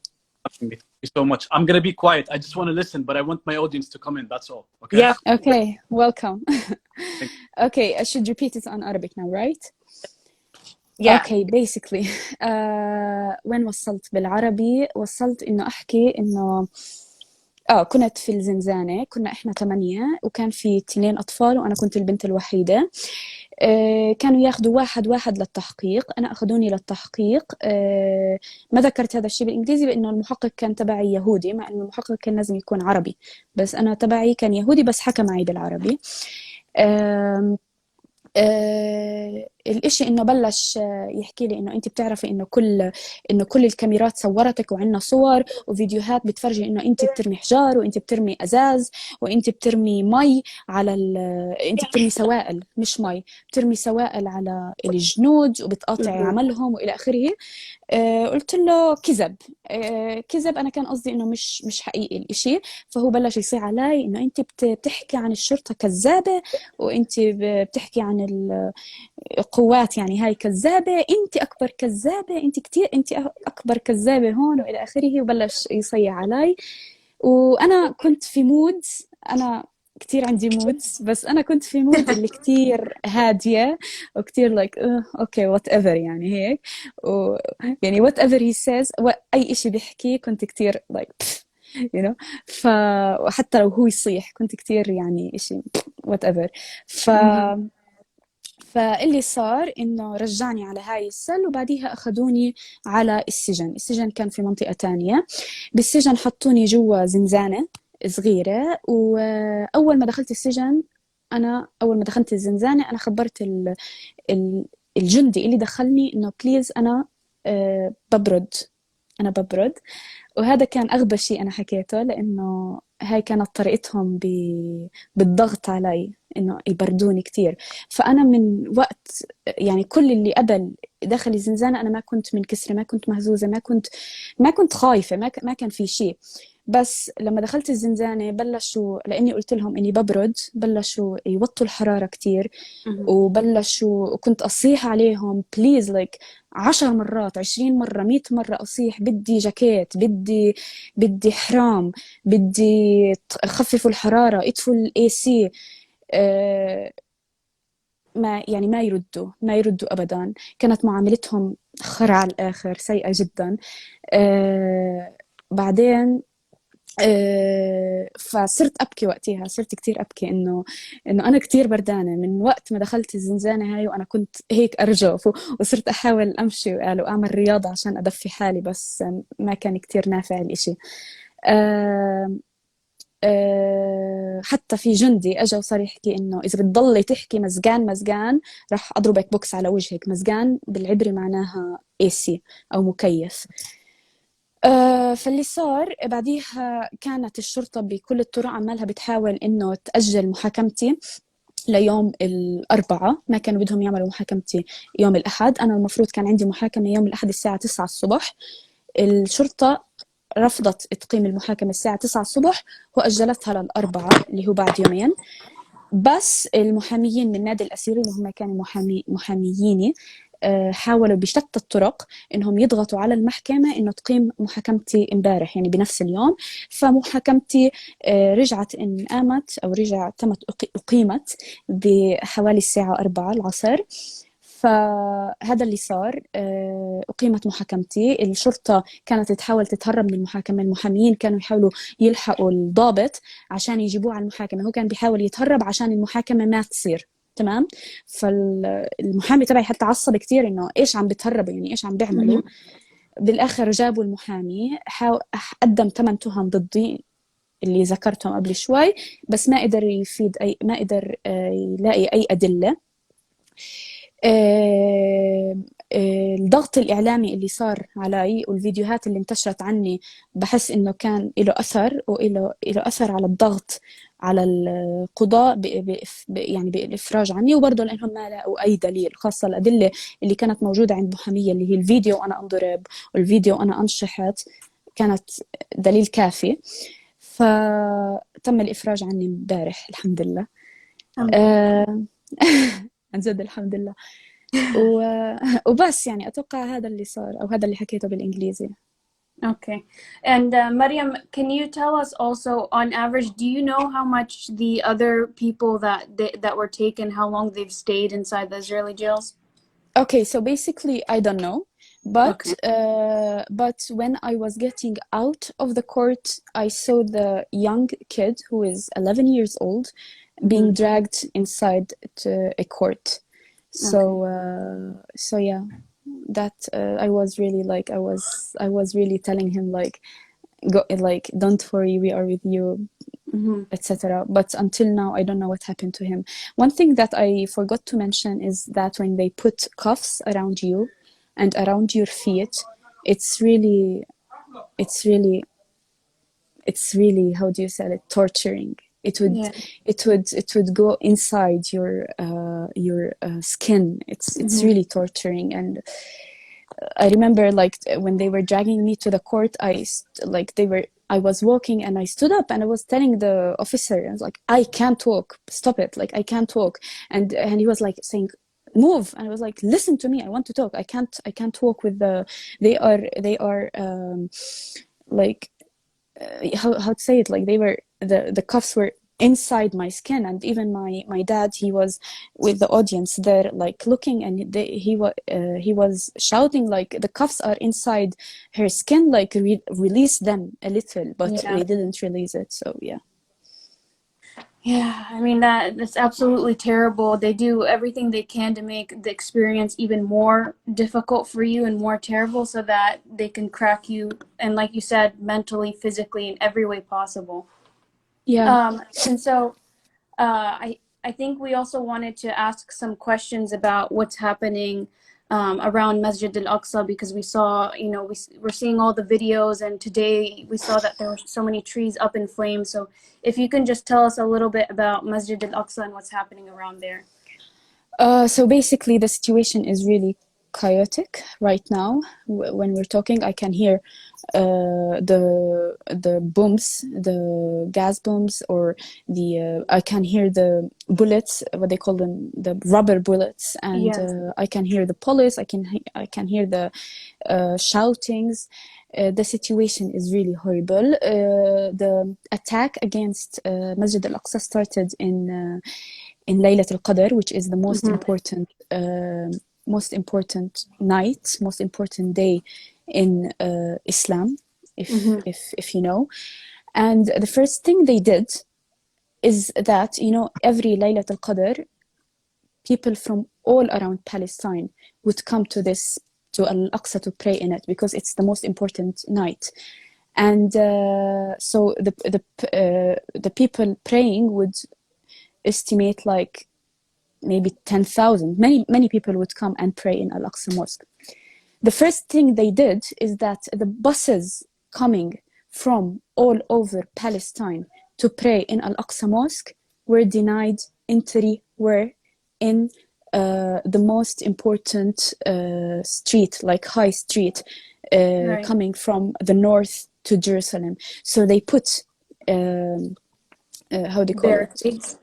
Okay. Thank you so much. I'm gonna be quiet. I just want to listen, but I want my audience to come in. That's all. Okay. Yeah. Okay. Welcome. Okay, I should repeat it on Arabic now, right? Yeah. Okay, basically وين وصلت بالعربي؟ وصلت إنه أحكي إنه كنت في الزنزانة، كنا إحنا 8 وكان في 2 أطفال وأنا كنت البنت الوحيدة. كانوا ياخدوا واحد للتحقيق، أنا أخذوني للتحقيق. ما ذكرت هذا الشيء بالإنجليزي بأنه المحقق كان تبعي يهودي، مع أنه المحقق كان لازم يكون عربي، بس أنا تبعي كان يهودي بس حكى معي بالعربي. الإشي إنه بلش يحكي لي إنه أنت بتعرفي إنه كل الكاميرات صورتك وعنا صور وفيديوهات بتفرجي إنه أنت بترمي حجار وأنت بترمي أزاز وأنت بترمي مي على أنت بترمي سوائل مش مي، بترمي سوائل على الجنود وبتقاطعي عملهم وإلى آخره. قلت له كذب. كذب. أنا كان قصدي إنه مش حقيقي الإشي. فهو بلش يصيح علي إنه أنت بتحكي عن الشرطة كذابة وأنت بتحكي عن القوات يعني هاي كذابة، أنت أكبر كذابة، أنت أكبر كذابة هون وإلى آخره. وبلش يصيح علي وأنا كنت في مود، أنا كتير عندي مودز، بس أنا كنت في مود اللي كتير هادية وكتير like okay whatever يعني هيك. يعني whatever he says أي إشي بيحكي كنت كتير like you know. وحتى لو هو يصيح كنت كتير يعني إشي whatever. فاللي صار إنه رجعني على هاي السل وبعديها أخذوني على السجن كان في منطقة تانية. بالسجن حطوني جوا زنزانة صغيرة. وأول ما دخلت السجن أول ما دخلت الزنزانة أنا خبرت الجندي اللي دخلني إنه بليز أنا ببرد. وهذا كان أغبى شيء أنا حكيته، لأنه هاي كانت طريقتهم بالضغط علي إنه يبردوني كتير. فأنا من وقت يعني كل اللي قبل دخل الزنزانة أنا ما كنت منكسرة، ما كنت مهزوزة، ما كنت خايفة، ما كان في شيء. بس لما دخلت الزنزانة بلشوا، لأني قلت لهم إني ببرد، بلشوا يوطوا الحرارة كتير وكنت أصيح عليهم بليز like 10 مرات 20 مرة 100 مرة أصيح بدي جاكيت، بدي حرام، بدي خففوا الحرارة، اطفوا الاي سي. ما يردوا أبدا. كانت معاملتهم خرع على الآخر، سيئة جدا. بعدين فصرت أبكي وقتها، صرت كتير أبكي إنه أنا كتير بردانة من وقت ما دخلت الزنزانة هاي، وأنا كنت هيك أرجف وصرت أحاول أمشي وأعمل رياضة عشان أدفي حالي، بس ما كان كتير نافع الإشي. حتى في جندي أجا وصار يحكي إنه إذا بتضلي تحكي مزقان راح أضربك بوكس على وجهك. مزقان بالعبري معناها AC أو مكيف. فاللي صار بعديها كانت الشرطة بكل الطرق عمالها بتحاول إنه تأجل محاكمتي ليوم الأربعاء. ما كانوا بدهم يعملوا محاكمتي يوم الأحد. أنا المفروض كان عندي محاكمة يوم الأحد الساعة 9 الصبح. الشرطة رفضت تقيم المحاكمة الساعة 9 الصبح وأجلتها للأربعاء اللي هو بعد يومين. بس المحاميين من نادي الأسير اللي هم كانوا محامييني حاولوا بشتى الطرق إنهم يضغطوا على المحكمة إنه تقيم محاكمتي امبارح يعني بنفس اليوم. فمحاكمتي رجعت إن قامت أو أقيمت بحوالي الساعة 4 العصر. فهذا اللي صار. أقيمت محاكمتي. الشرطة كانت تحاول تتهرب من المحاكمة، المحاميين كانوا يحاولوا يلحقوا الضابط عشان يجيبوه على المحاكمة، هو كان بيحاول يتهرب عشان المحاكمة ما تصير. تمام. فالمحامي تبعي حتى عصب كتير إنه إيش عم بتهربوا، يعني إيش عم بيعملوا. بالآخر جابوا المحامي، قدم 8 تهم ضدي اللي ذكرتهم قبل شوي، بس ما قدر يفيد ما قدر يلاقي أي أدلة. الضغط الإعلامي اللي صار علي والفيديوهات اللي انتشرت عني بحس إنه كان له أثر، وإله أثر على الضغط على القضاء يعني بالإفراج عني. وبرضه لأنهم ما لقوا أي دليل، خاصة الأدلة اللي كانت موجودة عند محامية اللي هي الفيديو وأنا أنضرب والفيديو وأنا أنشحت، كانت دليل كافي. فتم الإفراج عني امبارح الحمد لله. عن جد الحمد لله. وبس يعني أتوقع هذا اللي صار أو هذا اللي حكيته بالإنجليزي. Okay. And Mariam, can you tell us also, on average, do you know how much the other people that were taken, how long they've stayed inside the Israeli jails? Okay, so basically I don't know, but Okay. but when I was getting out of the court, I saw the young kid who is 11 years old being dragged inside to a court. So so yeah, that I was really like I was really telling him like go like don't worry, we are with you, etc. But until now I don't know what happened to him. One thing that I forgot to mention is that when they put cuffs around you and around your feet, it's really how do you say it, torturing. It would go inside your skin. It's really torturing. And I remember like when they were dragging me to the court, I was walking and I stood up and I was telling the officer, I was like, I can't walk, stop it, like I can't walk. And he was like saying, move. And I was like, listen to me, I want to talk. I can't walk with they are like how to say it, like they were the cuffs were inside my skin. And even my dad, he was with the audience there like looking, and he was shouting like the cuffs are inside her skin, like release them a little, but they didn't release it. So yeah, I mean that's absolutely terrible. They do everything they can to make the experience even more difficult for you and more terrible, so that they can crack you, and like you said, mentally, physically, in every way possible. And so I think we also wanted to ask some questions about what's happening around Masjid Al-Aqsa, because we saw, we're seeing all the videos, and today we saw that there were so many trees up in flames. So if you can just tell us a little bit about Masjid Al-Aqsa and what's happening around there. So basically the situation is really chaotic right now. When we're talking, I can hear the booms, the gas bombs, or I can hear the bullets, what they call them, the rubber bullets, and I can hear the police. I can hear the shoutings. The situation is really horrible. The attack against Masjid Al-Aqsa started in Laylat al-Qadr, which is the most important night, most important day in Islam, if you know. And the first thing they did is that, every Laylat al-Qadr, people from all around Palestine would come to Al-Aqsa to pray in it, because it's the most important night. And so the people praying would estimate like maybe 10,000. Many people would come and pray in Al-Aqsa Mosque. The first thing they did is that the buses coming from all over Palestine to pray in Al-Aqsa Mosque were denied entry, were in the most important street, like high street, coming from the north to Jerusalem. So they put how do you call it?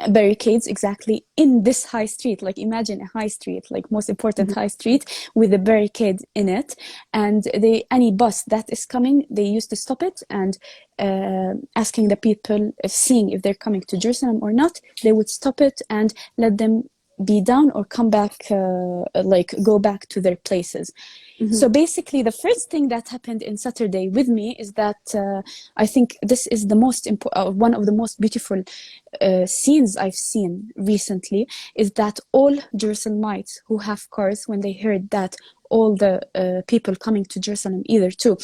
Barricades, exactly, in this high street. Like imagine a high street, like most important high street, with a barricade in it. And any bus that is coming, they used to stop it and asking the people, seeing if they're coming to Jerusalem or not. They would stop it and let them be down or come back, like go back to their places. So basically the first thing that happened in Saturday with me is that I think this is the most one of the most beautiful scenes I've seen recently, is that all Jerusalemites who have cars, when they heard that all the people coming to Jerusalem either to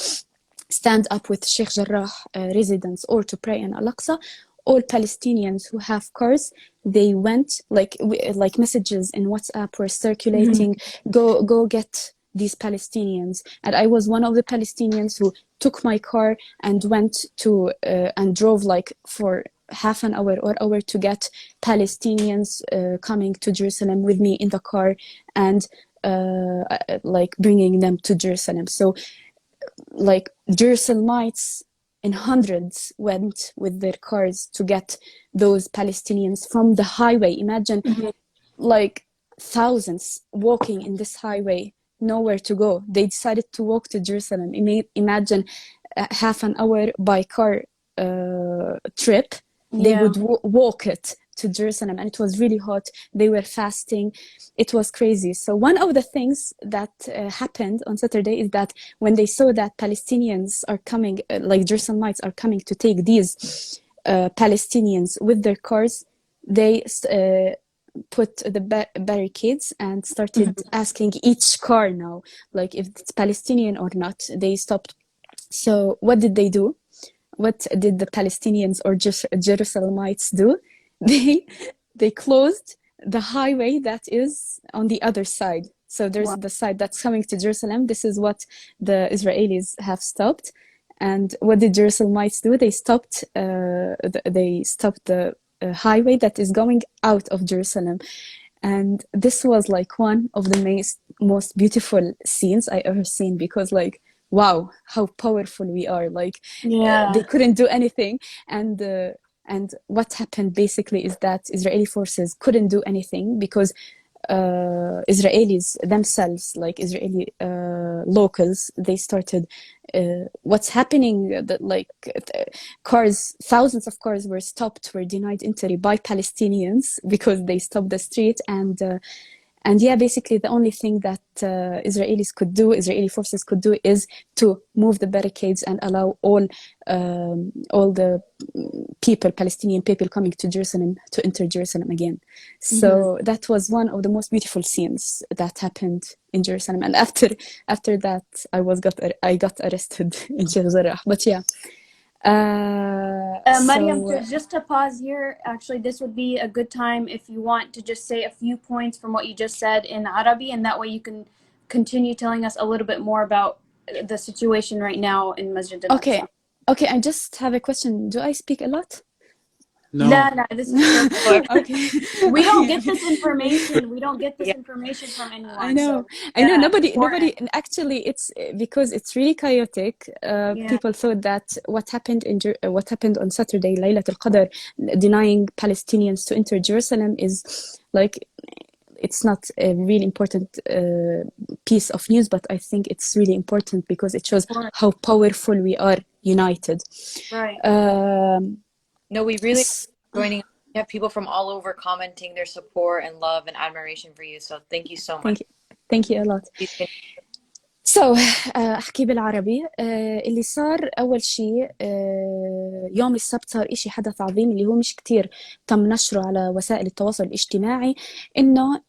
stand up with Sheikh Jarrah residents or to pray in Al-Aqsa, all Palestinians who have cars, they went, like messages in WhatsApp were circulating, go get these Palestinians. And I was one of the Palestinians who took my car and went to and drove like for half an hour or hour to get Palestinians coming to Jerusalem with me in the car, and like bringing them to Jerusalem. So like Jerusalemites in hundreds went with their cars to get those Palestinians from the highway. Imagine like thousands walking in this highway, nowhere to go. They decided to walk to Jerusalem. Imagine half an hour by car trip. They would walk it to Jerusalem, and it was really hot. They were fasting. It was crazy. So one of the things that happened on Saturday is that when they saw that Palestinians are coming, like Jerusalemites are coming to take these Palestinians with their cars, they put the barricades and started asking each car now, like if it's Palestinian or not. They stopped. So what did they do? What did the Palestinians or Jerusalemites do? They closed the highway that is on the other side. So there's the side that's coming to Jerusalem. This is what the Israelis have stopped. And what did Jerusalemites do? They stopped the highway that is going out of Jerusalem. And this was like one of the most beautiful scenes I ever seen, because like, wow, how powerful we are. Like they couldn't do anything. And what happened basically is that Israeli forces couldn't do anything because Israelis themselves, like Israeli locals, they started what's happening, that like cars, thousands of cars were stopped, were denied entry by Palestinians because they stopped the street. And yeah, basically the only thing that Israeli forces could do is to move the barricades and allow all the people, Palestinian people coming to Jerusalem, to enter Jerusalem again. So that was one of the most beautiful scenes that happened in Jerusalem. And after that, I got arrested in Sheikh Jarrah. But yeah. Mariam, just to pause here, actually, this would be a good time if you want to just say a few points from what you just said in Arabic, and that way you can continue telling us a little bit more about the situation right now in Masjid Al-Aqsa. Okay, I just have a question. Do I speak a lot? No. No, this is perfect. Okay. We don't get this information. We don't get this information from anyone. I know. So, I know. Nobody. Actually, it's because it's really chaotic. People thought that what happened on Saturday, Laylat al-Qadr, denying Palestinians to enter Jerusalem, is like, it's not a really important piece of news, but I think it's really important because it shows how powerful we are united. Right. No, we really joining. We have people from all over commenting their support and love and admiration for you. So thank you so much. Thank you a lot. So أحكي بالعربي. اللي صار أول شيء يوم السبت صار إشي حدث عظيم اللي هو مش كتير تم نشره على وسائل التواصل الاجتماعي، إنه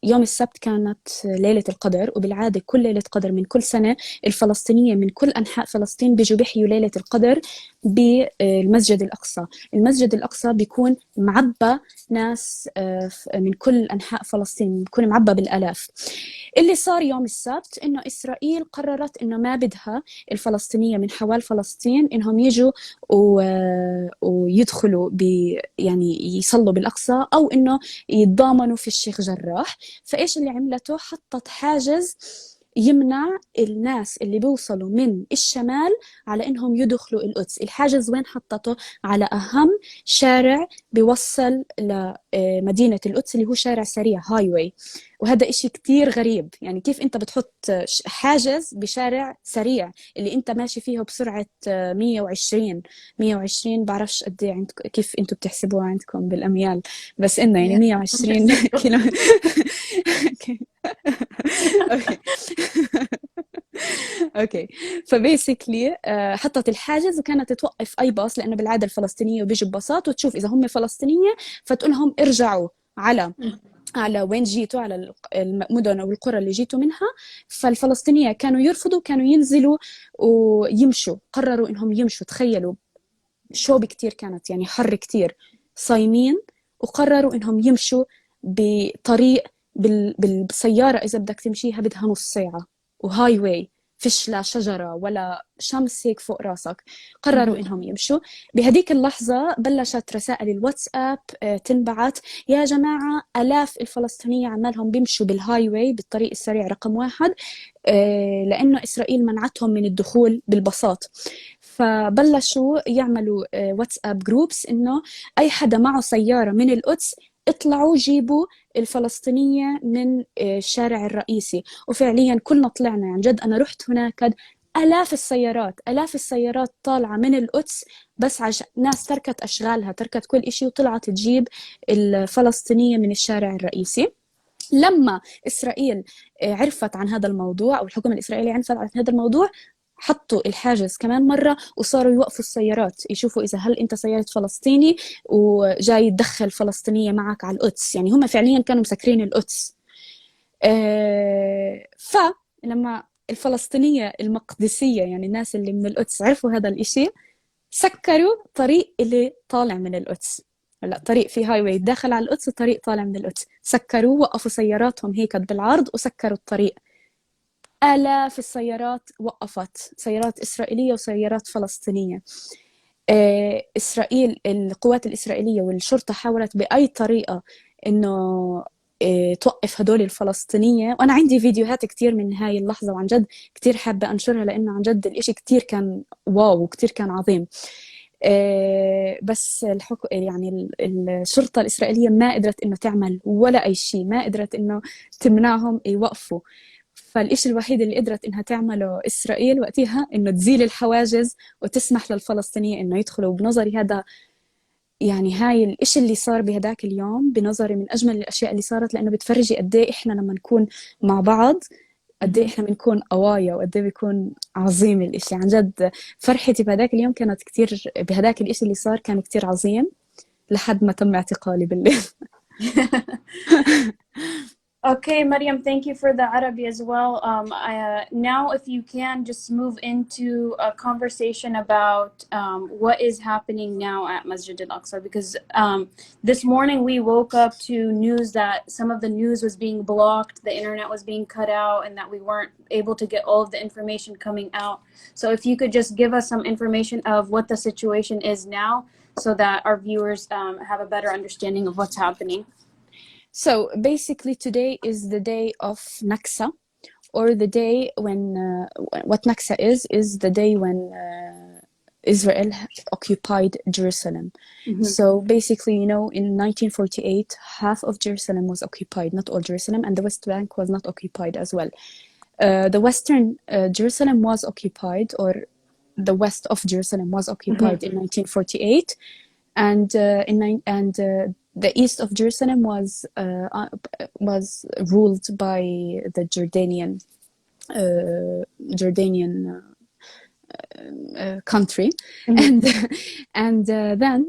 يوم السبت كانت ليلة القدر. وبالعادة كل ليلة قدر من كل سنة الفلسطينيين من كل أنحاء فلسطين بيجوا بيحيوا ليلة القدر بالمسجد الأقصى. المسجد الأقصى بيكون معبى ناس من كل أنحاء فلسطين، بيكون معبى بالآلاف. اللي صار يوم السبت إنه إسرائيل قررت إنه ما بدها الفلسطينية من حوال فلسطين إنهم يجوا ويدخلوا يعني يصلوا بالأقصى أو إنه يتضامنوا في الشيخ جراح. فإيش اللي عملته؟ حطت حاجز يمنع الناس اللي بيوصلوا من الشمال على إنهم يدخلوا القدس. الحاجز وين حطته؟ على أهم شارع بيوصل لمدينة القدس اللي هو شارع سريع، هايواي. وهذا إشي كتير غريب، يعني كيف أنت بتحط حاجز بشارع سريع اللي أنت ماشي فيه بسرعة 120 بعرفش قد إيه عندكم، كيف أنتوا بتحسبوها عندكم بالأميال، بس إنه يعني 120 كيلو. اوكي فبيسكلي حطت الحاجز وكانت توقف اي باص، لانه بالعاده الفلسطينيه بيجوا بباصات وتشوف اذا هم فلسطينيه فتقول لهم ارجعوا على وين جيتوا، على المدن او القرى اللي جيتوا منها. فالفلسطينيه كانوا يرفضوا، كانوا ينزلوا ويمشوا، قرروا انهم يمشوا. تخيلوا شوب كتير كانت، يعني حر كتير، صايمين وقرروا انهم يمشوا بطريق بالسياره اذا بدك تمشيها بدها نص ساعه، وهاي واي فيش لا شجرة ولا شمس هيك فوق راسك. قرروا إنهم يمشوا. بهديك اللحظة بلشت رسائل الواتساب تنبعت: يا جماعة آلاف الفلسطينية عمالهم بيمشوا بالهاي واي، بالطريق السريع رقم 1، لأنه إسرائيل منعتهم من الدخول بالبساط. فبلشوا يعملوا واتساب جروبس إنه أي حدا معه سيارة من القدس اطلعوا جيبوا الفلسطينية من الشارع الرئيسي. وفعليا كلنا طلعنا، يعني جد أنا رحت هناك آلاف السيارات طالعة من القدس، بس ناس تركت أشغالها، تركت كل إشي وطلعت تجيب الفلسطينية من الشارع الرئيسي. لما إسرائيل عرفت عن هذا الموضوع، أو الحكومة الإسرائيلية عرفت عن هذا الموضوع، حطوا الحاجز كمان مرة وصاروا يوقفوا السيارات يشوفوا إذا هل أنت سيارة فلسطيني وجاي تدخل فلسطينية معك على القدس. يعني هم فعليا كانوا مسكرين القدس. فلما الفلسطينية المقدسية، يعني الناس اللي من القدس، عرفوا هذا الإشي، سكروا طريق اللي طالع من القدس. هلا طريق في هاي واي داخل على القدس وطريق طالع من القدس، سكروه، وقفوا سياراتهم هيك بالعرض وسكروا الطريق. آلاف السيارات وقفت، سيارات إسرائيلية وسيارات فلسطينية. إسرائيل، القوات الإسرائيلية والشرطة حاولت بأي طريقة إنه توقف هدول الفلسطينية. وأنا عندي فيديوهات كتير من هاي اللحظة، وعن جد كتير حابة أنشرها لأنه عن جد الإشي كتير كان واو وكتير كان عظيم. بس يعني الشرطة الإسرائيلية ما قدرت إنه تعمل ولا أي شيء، ما قدرت إنه تمنعهم يوقفوا. فالإشي الوحيد اللي قدرت إنها تعمله إسرائيل وقتها إنه تزيل الحواجز وتسمح للفلسطينيين إنه يدخلوا. بنظري هذا، يعني هاي الإشي اللي صار بهداك اليوم بنظري من أجمل الأشياء اللي صارت، لأنه بتفرجي قد إيه إحنا لما نكون مع بعض قد إيه إحنا بنكون قوايا، وقد إيه بيكون عظيم الإشي. عن جد فرحتي بهداك اليوم كانت كتير، بهداك الإشي اللي صار كان كتير عظيم، لحد ما تم اعتقالي بالليل. Okay, Mariam, thank you for the Arabic as well. Now, if you can just move into a conversation about what is happening now at Masjid Al-Aqsa, because this morning we woke up to news that some of the news was being blocked, the internet was being cut out, and that we weren't able to get all of the information coming out. So if you could just give us some information of what the situation is now, so that our viewers have a better understanding of what's happening. So basically today is the day of Naksa, or the day when what Naksa is the day when Israel occupied Jerusalem. So basically, you know, in 1948 half of Jerusalem was occupied, not all Jerusalem, and the West Bank was not occupied as well. The western Jerusalem was occupied, or the west of Jerusalem was occupied in 1948, and the east of Jerusalem was ruled by the Jordanian country. And then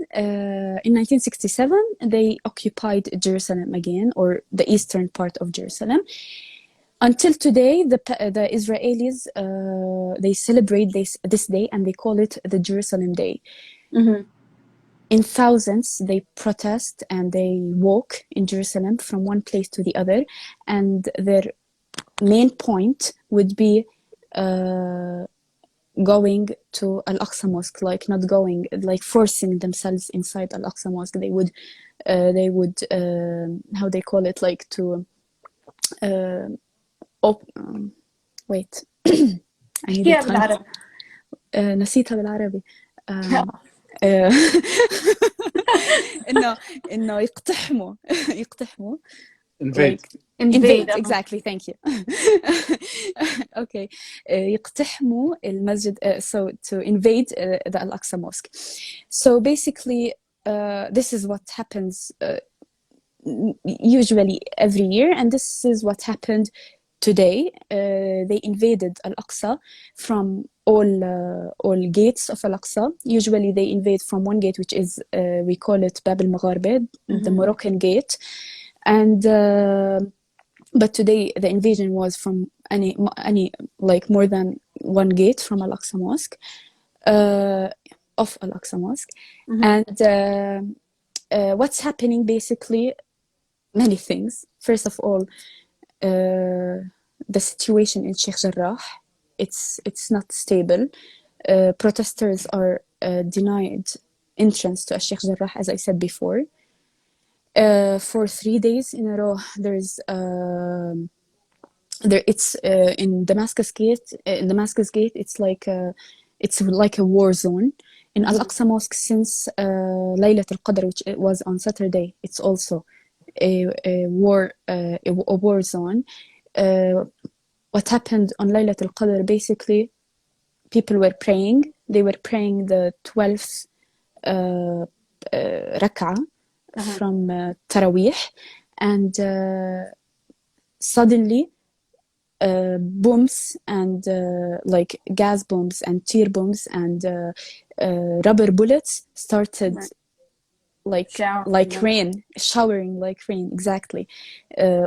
in 1967 they occupied Jerusalem again, or the eastern part of Jerusalem. Until today, the Israelis they celebrate this day, and they call it the Jerusalem Day. In thousands, they protest and they walk in Jerusalem from one place to the other, and their main point would be going to Al-Aqsa Mosque, like not going, like forcing themselves inside Al-Aqsa Mosque. They would how they call it, like to wait I need Yeah, بالعربي. نسيتها بالعربي. انه يقتحموا Invade. like invade. Exactly, thank you. Okay. يقتحموا المسجد, so to invade the Al-Aqsa Mosque. So basically this is what happens usually every year, and this is what happened today. They invaded Al-Aqsa from all gates of Al-Aqsa. Usually they invade from one gate, which is we call it Bab al-Magharbe, the Moroccan gate. And but today the invasion was from any like more than one gate from Al-Aqsa Mosque, of Al-Aqsa Mosque. And what's happening, basically many things. First of all, the situation in Sheikh Jarrah it's not stable. Protesters are denied entrance to Sheikh Jarrah, as I said before. For 3 days in a row, it's in Damascus Gate. In Damascus Gate, it's like a war zone. In Al-Aqsa Mosque, since Laylat al-Qadr, which it was on Saturday, it's also a war zone. What happened on Laylat al-Qadr, basically, people were praying. They were praying the 12th rak'ah from Taraweeh, and suddenly bombs and like gas bombs and tear bombs and rubber bullets started showering like rain. Exactly.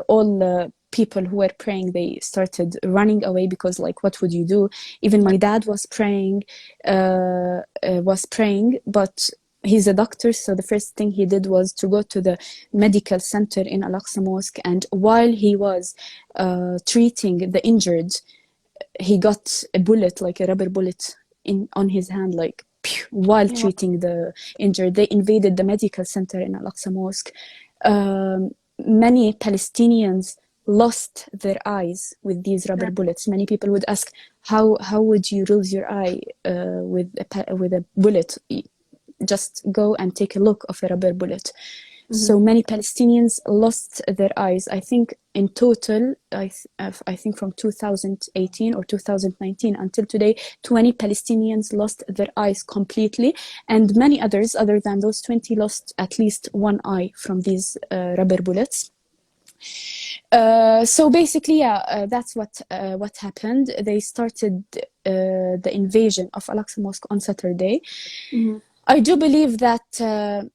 All the people who were praying, they started running away, because like, what would you do? Even my dad was praying, but he's a doctor, so the first thing he did was to go to the medical center in Al-Aqsa Mosque, and while he was treating the injured, he got a bullet, like a rubber bullet, on his hand, like while treating the injured. They invaded the medical center in Al-Aqsa Mosque. Many Palestinians lost their eyes with these rubber bullets. Many people would ask, how would you lose your eye with a bullet? Just go and take a look of a rubber bullet. So many Palestinians lost their eyes. I think in total, I think from 2018 or 2019 until today, 20 Palestinians lost their eyes completely, and many others, other than those 20, lost at least one eye from these rubber bullets. So basically, that's what happened. They started the invasion of Al-Aqsa Mosque on Saturday. I do believe that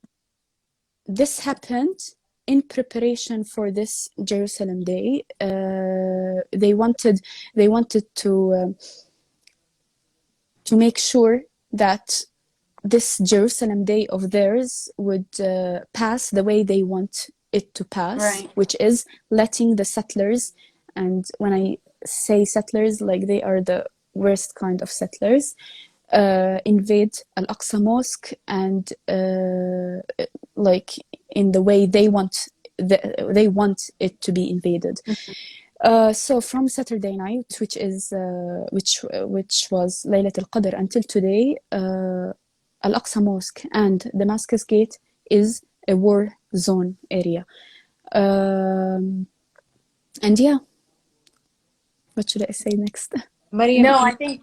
this happened in preparation for this Jerusalem Day. They wanted to make sure that this Jerusalem Day of theirs would pass the way they want it to pass, which is letting the settlers, and when I say settlers, like, they are the worst kind of settlers, invade Al-Aqsa Mosque, and like, in the way they want it to be invaded. So from Saturday night, which was Laylat al-Qadr, until today, Al-Aqsa Mosque and Damascus Gate is a war zone area. And yeah, what should I say next? Mariam, No, I think.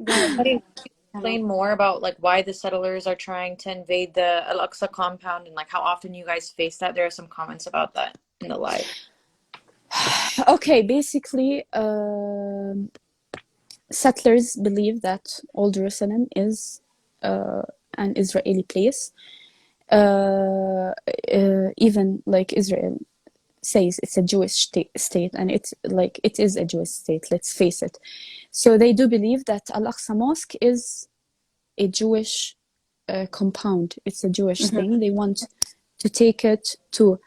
Go ahead. Mariam, can you explain more about like why the settlers are trying to invade the Al-Aqsa compound, and like how often you guys face that? There are some comments about that in the live. Okay, basically, settlers believe that Old Jerusalem is an Israeli place. Even like Israel says it's a Jewish state, and it is a Jewish state, let's face it. So they do believe that Al-Aqsa Mosque is a Jewish compound. It's a Jewish thing. They want to take it to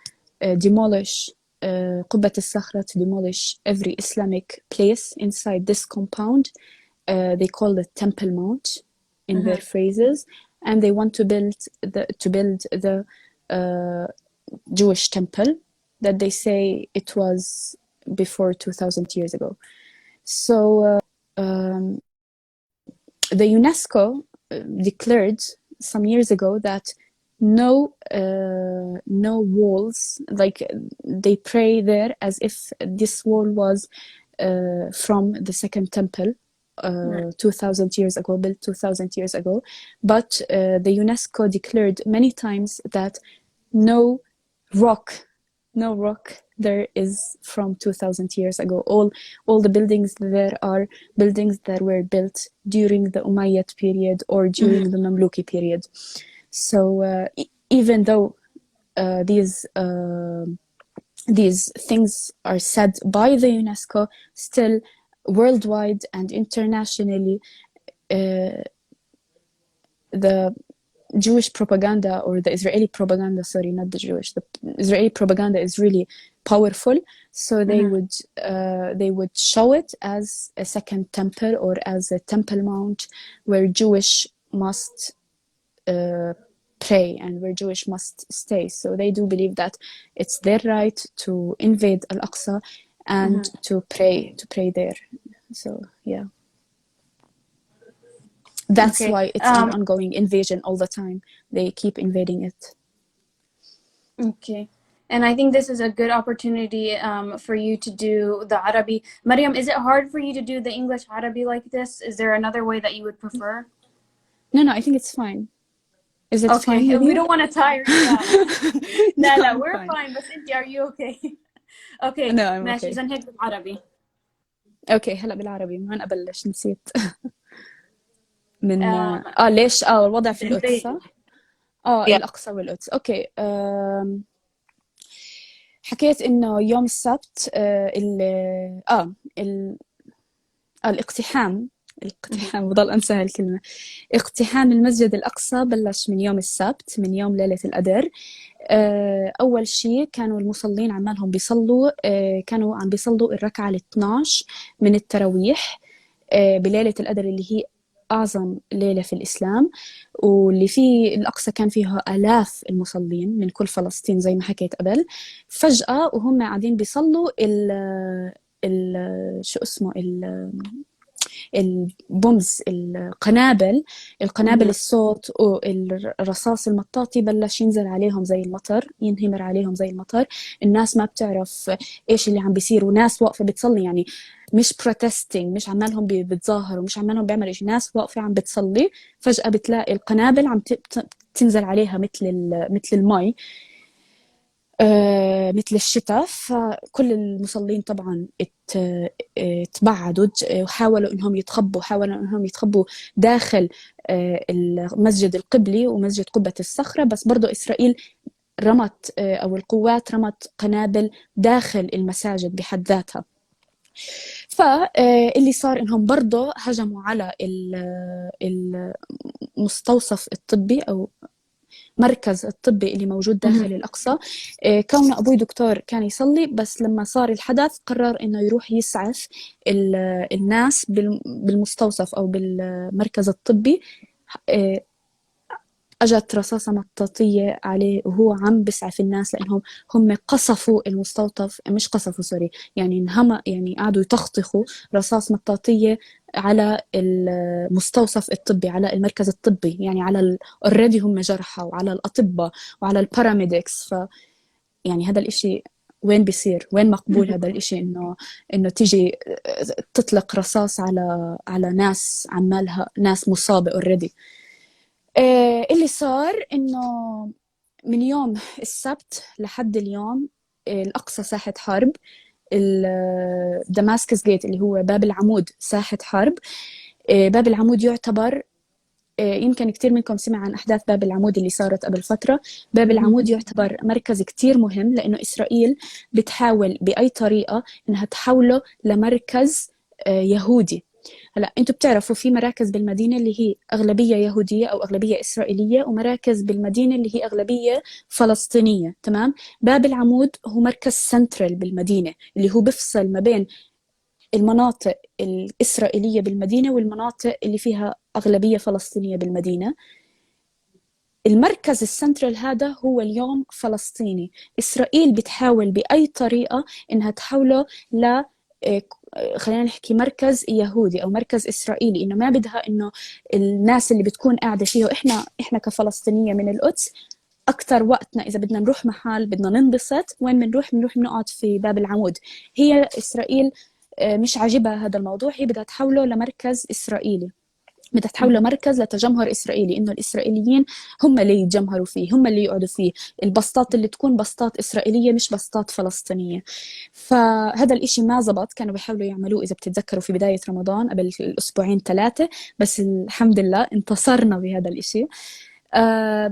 demolish Qubbat al-Sakhra, to demolish every Islamic place inside this compound. They call it Temple Mount in their phrases, and they want to build the Jewish temple that they say it was before 2,000 years ago. So the UNESCO declared some years ago that no walls, like, they pray there as if this wall was from the second temple, 2,000 years ago, built 2,000 years ago. But the UNESCO declared many times that no rock there is from 2,000 years ago. All the buildings there are buildings that were built during the Umayyad period or during the Mamluki period. So even though these things are said by the UNESCO, still worldwide and internationally, the Jewish propaganda, or the Israeli propaganda, sorry, not the Jewish, the Israeli propaganda is really powerful, so they would show it as a second temple or as a temple mount where Jewish must pray and where Jewish must stay. So they do believe that it's their right to invade Al-Aqsa and to pray there. So yeah, that's Okay. why it's an ongoing invasion all the time. They keep invading it. Okay. And I think this is a good opportunity for you to do the Arabi. Mariam, is it hard for you to do the English Arabi like this? Is there another way that you would prefer? No, I think it's fine. Is it Okay, fine with we you? don't want to tire you out. لا No, I'm we're fine. fine. بس انت are you okay? Okay. No, I'm ماشي. okay. إذا هيك بالعربي. اوكي هلا بالعربي ما ابلش نسيت. من ليش الوضع في القدس صح؟ Yeah. الأقصى والقدس. اوكي. حكيت انه يوم السبت الاقتحام بضل انسى هالكلمة. اقتحام المسجد الأقصى بلش من يوم السبت، من يوم ليلة القدر. أول شيء كانوا المصلين عمالهم بيصلوا، كانوا عم بيصلوا الركعة 12 من التراويح بليلة القدر اللي هي أعظم ليلة في الإسلام، واللي في الأقصى كان فيها آلاف المصلين من كل فلسطين زي ما حكيت قبل. فجأة وهم قاعدين بيصلوا شو اسمه البومز، القنابل الصوت والرصاص المطاطي بلش ينزل عليهم زي المطر، ينهمر عليهم زي المطر. الناس ما بتعرف ايش اللي عم بيصير، وناس واقفة بتصلي، يعني مش protesting، مش عمالهم بتظاهروا، مش عمالهم بيعملوا شيء، ناس واقفة عم بتصلي. فجأة بتلاقي القنابل عم تنزل عليها مثل المي، مثل الشتاء. فكل المصلين طبعا تبعدوا وحاولوا انهم يتخبوا داخل المسجد القبلي ومسجد قبة الصخرة. بس برضو إسرائيل رمت أو القوات رمت قنابل داخل المساجد بحد ذاتها. فاللي صار إنهم برضو هجموا على المستوصف الطبي أو مركز الطبي اللي موجود داخل الأقصى. كون أبوي دكتور كان يصلي، بس لما صار الحدث قرر إنه يروح يسعف الناس بالمستوصف أو بالمركز الطبي. أجت رصاصة مطاطية عليه وهو عم بسعف الناس، لأنهم هم قصفوا المستوصف، مش قصفوا سوري، يعني يعني قعدوا يطخطخوا رصاص مطاطية على المستوصف الطبي، على المركز الطبي، يعني على already هم جرحى وعلى الأطباء وعلى الباراميديكس. يعني هذا الإشي وين بيصير؟ وين مقبول هذا الإشي إنه تيجي تطلق رصاص على ناس عمالها ناس مصابة already. اللي صار إنه من يوم السبت لحد اليوم الأقصى ساحة حرب، دماسكس جيت اللي هو باب العمود ساحة حرب. باب العمود يعتبر، يمكن كتير منكم سمع عن أحداث باب العمود اللي صارت قبل فترة. باب العمود يعتبر مركز كتير مهم، لأنه إسرائيل بتحاول بأي طريقة إنها تحوله لمركز يهودي. هلا انتم بتعرفوا في مراكز بالمدينه اللي هي اغلبيه يهوديه او اغلبيه اسرائيليه، ومراكز بالمدينه اللي هي اغلبيه فلسطينيه، تمام؟ باب العمود هو مركز سنترال بالمدينه، اللي هو بفصل ما بين المناطق الاسرائيليه بالمدينه والمناطق اللي فيها اغلبيه فلسطينيه بالمدينه. المركز السنترال هذا هو اليوم فلسطيني. إسرائيل بتحاول بأي طريقة إنها تحوله ل خلينا نحكي مركز يهودي أو مركز إسرائيلي، إنه ما بدها إنه الناس اللي بتكون قاعدة فيه. إحنا كفلسطينية من القدس أكتر وقتنا إذا بدنا نروح محل بدنا ننبسط، وين بنروح نقعد في باب العمود. هي إسرائيل مش عاجبها هذا الموضوع، هي بدها تحوله لمركز إسرائيلي، بدها تحوله مركز لتجمهر إسرائيلي، إنه الإسرائيليين هم اللي يتجمهروا فيه، هم اللي يقعدوا فيه، البسطات اللي تكون بسطات إسرائيلية مش بسطات فلسطينية. فهذا الإشي ما زبط، كانوا بيحاولوا يعملوه إذا بتتذكروا في بداية رمضان قبل الأسبوعين 3، بس الحمد لله انتصرنا بهذا الإشي.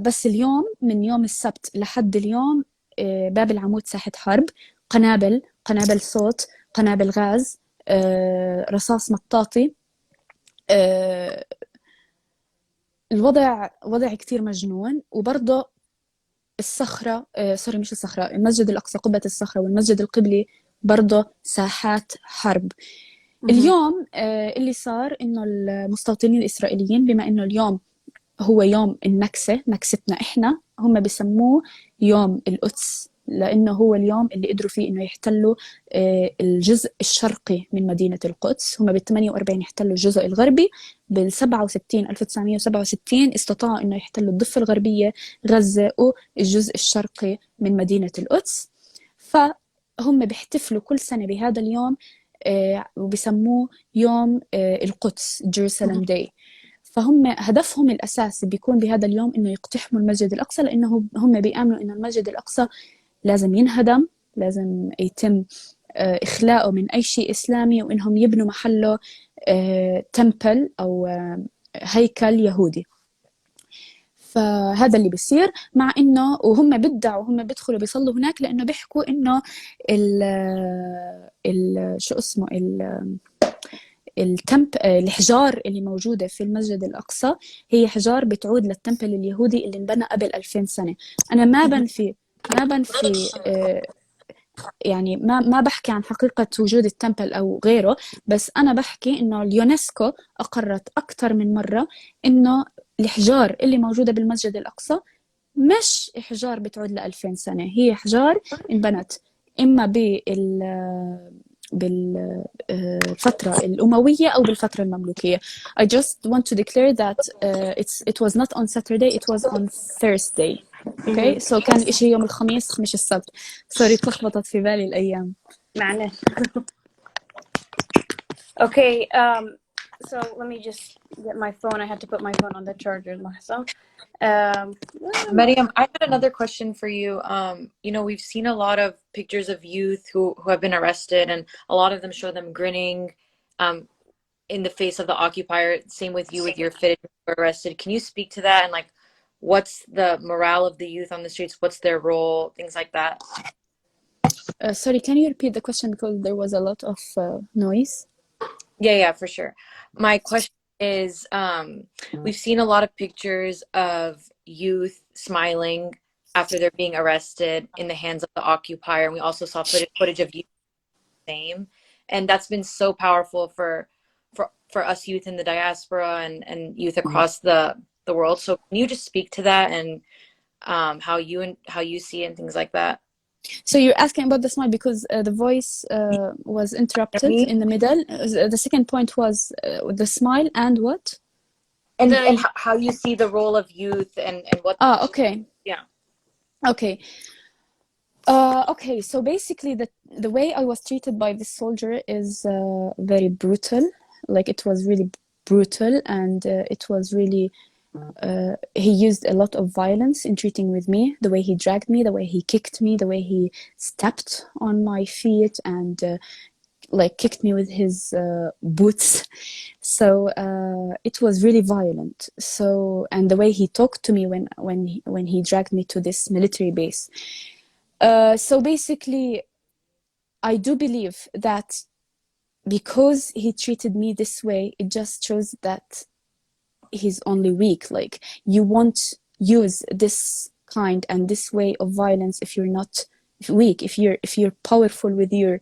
بس اليوم من يوم السبت لحد اليوم باب العمود ساحة حرب، قنابل صوت، قنابل غاز، رصاص مطاطي. الوضع كتير مجنون. وبرضه الصخرة سوري مش الصخرة، المسجد الأقصى قبة الصخرة والمسجد القبلي برضه ساحات حرب. اليوم اللي صار إنه المستوطنين الإسرائيليين، بما إنه اليوم هو يوم النكسة، نكستنا إحنا، هم بيسموه يوم القدس، لأنه هو اليوم اللي قدروا فيه إنه يحتلوا الجزء الشرقي من مدينة القدس. هم بال48 احتلوا الجزء الغربي، بال67 1967 استطاعوا إنه يحتلوا الضفة الغربية غزة والجزء الشرقي من مدينة القدس. فهم بيحتفلوا كل سنة بهذا اليوم وبيسموه يوم القدس Jerusalem Day. فهم هدفهم الأساسي بيكون بهذا اليوم إنه يقتحموا المسجد الأقصى، لأنه هم بيآمنوا إنه المسجد الأقصى لازم ينهدم، لازم يتم إخلاؤه من أي شيء إسلامي، وإنهم يبنوا محله تمبل أو هيكل يهودي. فهذا اللي بيصير، مع إنه وهم بدعوا وهم بيدخلوا بيصلوا هناك، لأنه بيحكوا إنه شو اسمه الحجار اللي موجودة في المسجد الأقصى هي حجار بتعود للتمبل اليهودي اللي انبنى قبل 2000 سنة. أنا ما بنفي يعني ما بحكي عن حقيقة وجود التمبل أو غيره، بس أنا بحكي إنه اليونسكو أقرت أكثر من مرة إنه الحجار اللي موجودة بالمسجد الأقصى مش حجار بتعود ل2000 سنة، هي حجار انبنت إما بالفترة الأموية أو بالفترة المملوكية. I just want to declare that it was not on Saturday, it was on Thursday. Okay, so كان الإشي يوم الخميس مش السبت. sorry تلخبطت في بالي الأيام. معلش. Okay, so let me just get my phone. I had to put my phone on the charger. لحظة. Mariam, I had another question for you. You know, we've seen a lot of pictures of youth who have been arrested, and a lot of them show them grinning in the face of the occupier. Same with you with your footage when you were arrested. Can you speak to that, and like what's the morale of the youth on the streets? What's their role? Things like that. Sorry, can you repeat the question because there was a lot of noise? Yeah, for sure. My question is, we've seen a lot of pictures of youth smiling after they're being arrested in the hands of the occupier, and we also saw footage of youth same, and that's been so powerful for us youth in the diaspora and youth across the world. So can you just speak to that and how you see it and things like that? So you're asking about the smile because the voice was interrupted in the middle. The second point was the smile and what? And how you see the role of youth and what. Okay. Yeah. Okay. Okay, so basically the way I was treated by this soldier is very brutal. Like it was really brutal, and it was really he used a lot of violence in treating with me, the way he dragged me, the way he kicked me, the way he stepped on my feet and like kicked me with his boots. So it was really violent. So, and the way he talked to me when he dragged me to this military base. So basically, I do believe that because he treated me this way, it just shows that he's only weak. Like you won't use this kind and this way of violence if you're not weak. If you're powerful with your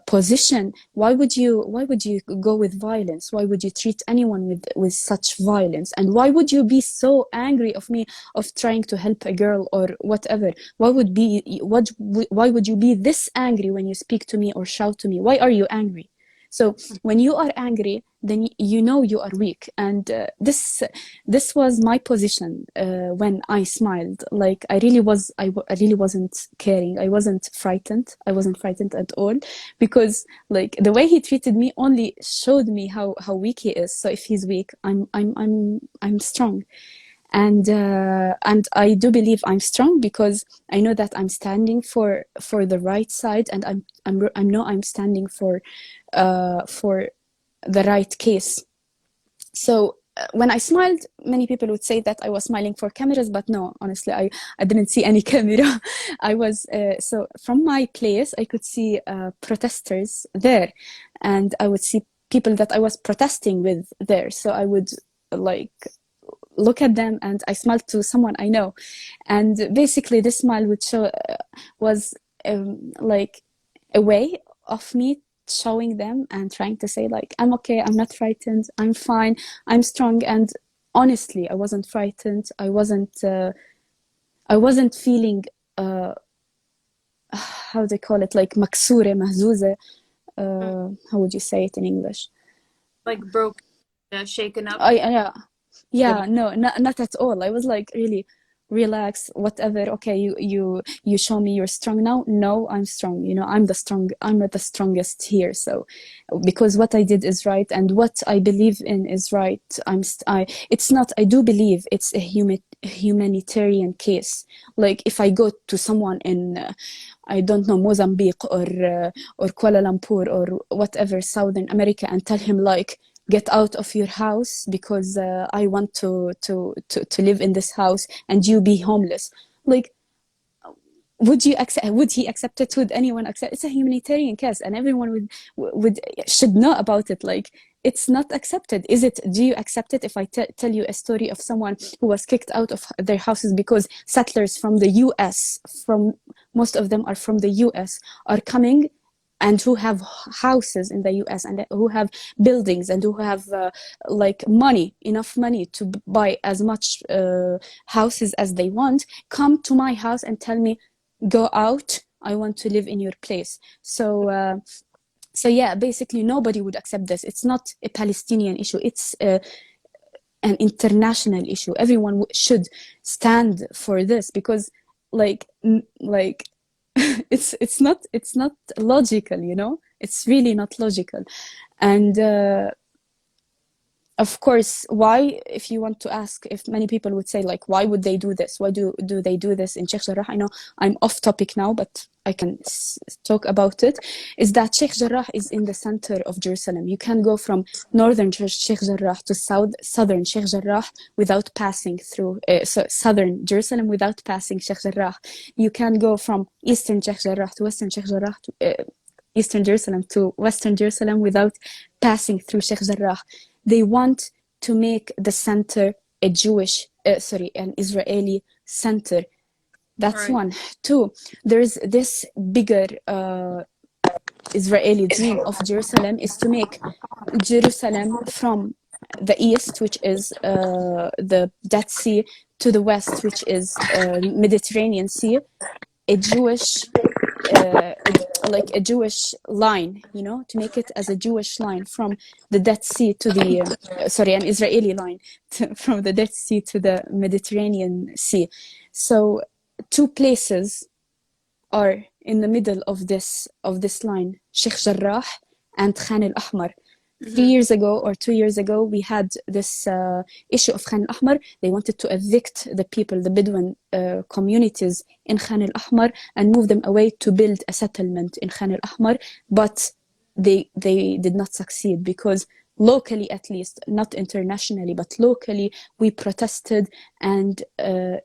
position, why would you go with violence? Why would you treat anyone with such violence? And why would you be so angry of me of trying to help a girl or whatever? Why would you be this angry when you speak to me or shout to me? Why are you angry? So when you are angry, then you know you are weak. And this was my position when I smiled. Like I really wasn't caring. I wasn't frightened. I wasn't frightened at all, because like the way he treated me only showed me how weak he is. So if he's weak, I'm strong. And I do believe I'm strong because I know that I'm standing for the right side, and I know I'm standing for the right case. So when I smiled, many people would say that I was smiling for cameras, but no, honestly, I didn't see any camera. I was so from my place I could see protesters there, and I would see people that I was protesting with there. So I would like look at them and I smiled to someone I know. And basically this smile would show was like a way of me showing them and trying to say like, I'm okay, I'm not frightened, I'm fine, I'm strong. And honestly, I wasn't frightened. I wasn't feeling how they call it, like maksure, mahzouze. How would you say it in English? Like broken, shaken up. Yeah, no, not at all. I was like really relaxed, whatever. Okay, you show me you're strong now. No, I'm strong. You know, I'm not the strongest here. So, because what I did is right and what I believe in is right. It's not, I do believe it's a humanitarian case. Like if I go to someone in, I don't know, Mozambique or Kuala Lumpur or whatever, Southern America, and tell him like, get out of your house because I want to live in this house and you be homeless. Like, would he accept it? Would anyone accept? It's a humanitarian case and everyone should know about it. Like, it's not accepted. Is it? Do you accept it if I tell you a story of someone who was kicked out of their houses because settlers from the US, most of them are from the US, are coming and who have houses in the US and who have buildings and who have like enough money to buy as much houses as they want, come to my house and tell me, go out, I want to live in your place. So yeah, basically nobody would accept this. It's not a Palestinian issue. It's an international issue. Everyone should stand for this because like it's not logical, you know. It's really not logical. And of course, why, if you want to ask, if many people would say like, why would they do this? Why do they do this in Sheikh Jarrah? I know I'm off topic now, but I can talk about it. Is that Sheikh Jarrah is in the center of Jerusalem. You can go from northern Sheikh Jarrah to southern Sheikh Jarrah without passing through southern Jerusalem without passing Sheikh Jarrah. You can go from eastern Sheikh Jarrah to western Sheikh Jarrah to eastern Jerusalem to western Jerusalem without passing through Sheikh Jarrah. They want to make the center an Israeli center. That's right. One. Two, there's this bigger Israeli dream of Jerusalem is to make Jerusalem from the east, which is the Dead Sea, to the west, which is Mediterranean Sea, a Jewish like a Jewish line, you know, to make it as a Jewish line from the Dead Sea to the an Israeli line from the Dead Sea to the Mediterranean Sea. So two places are in the middle of this line, Sheikh Jarrah and Khan al-Ahmar. 3 years ago or 2 years ago, we had this issue of Khan al-Ahmar. They wanted to evict the people, the Bedouin communities in Khan al-Ahmar and move them away to build a settlement in Khan al-Ahmar. But they did not succeed because locally, at least, not internationally, but locally, we protested and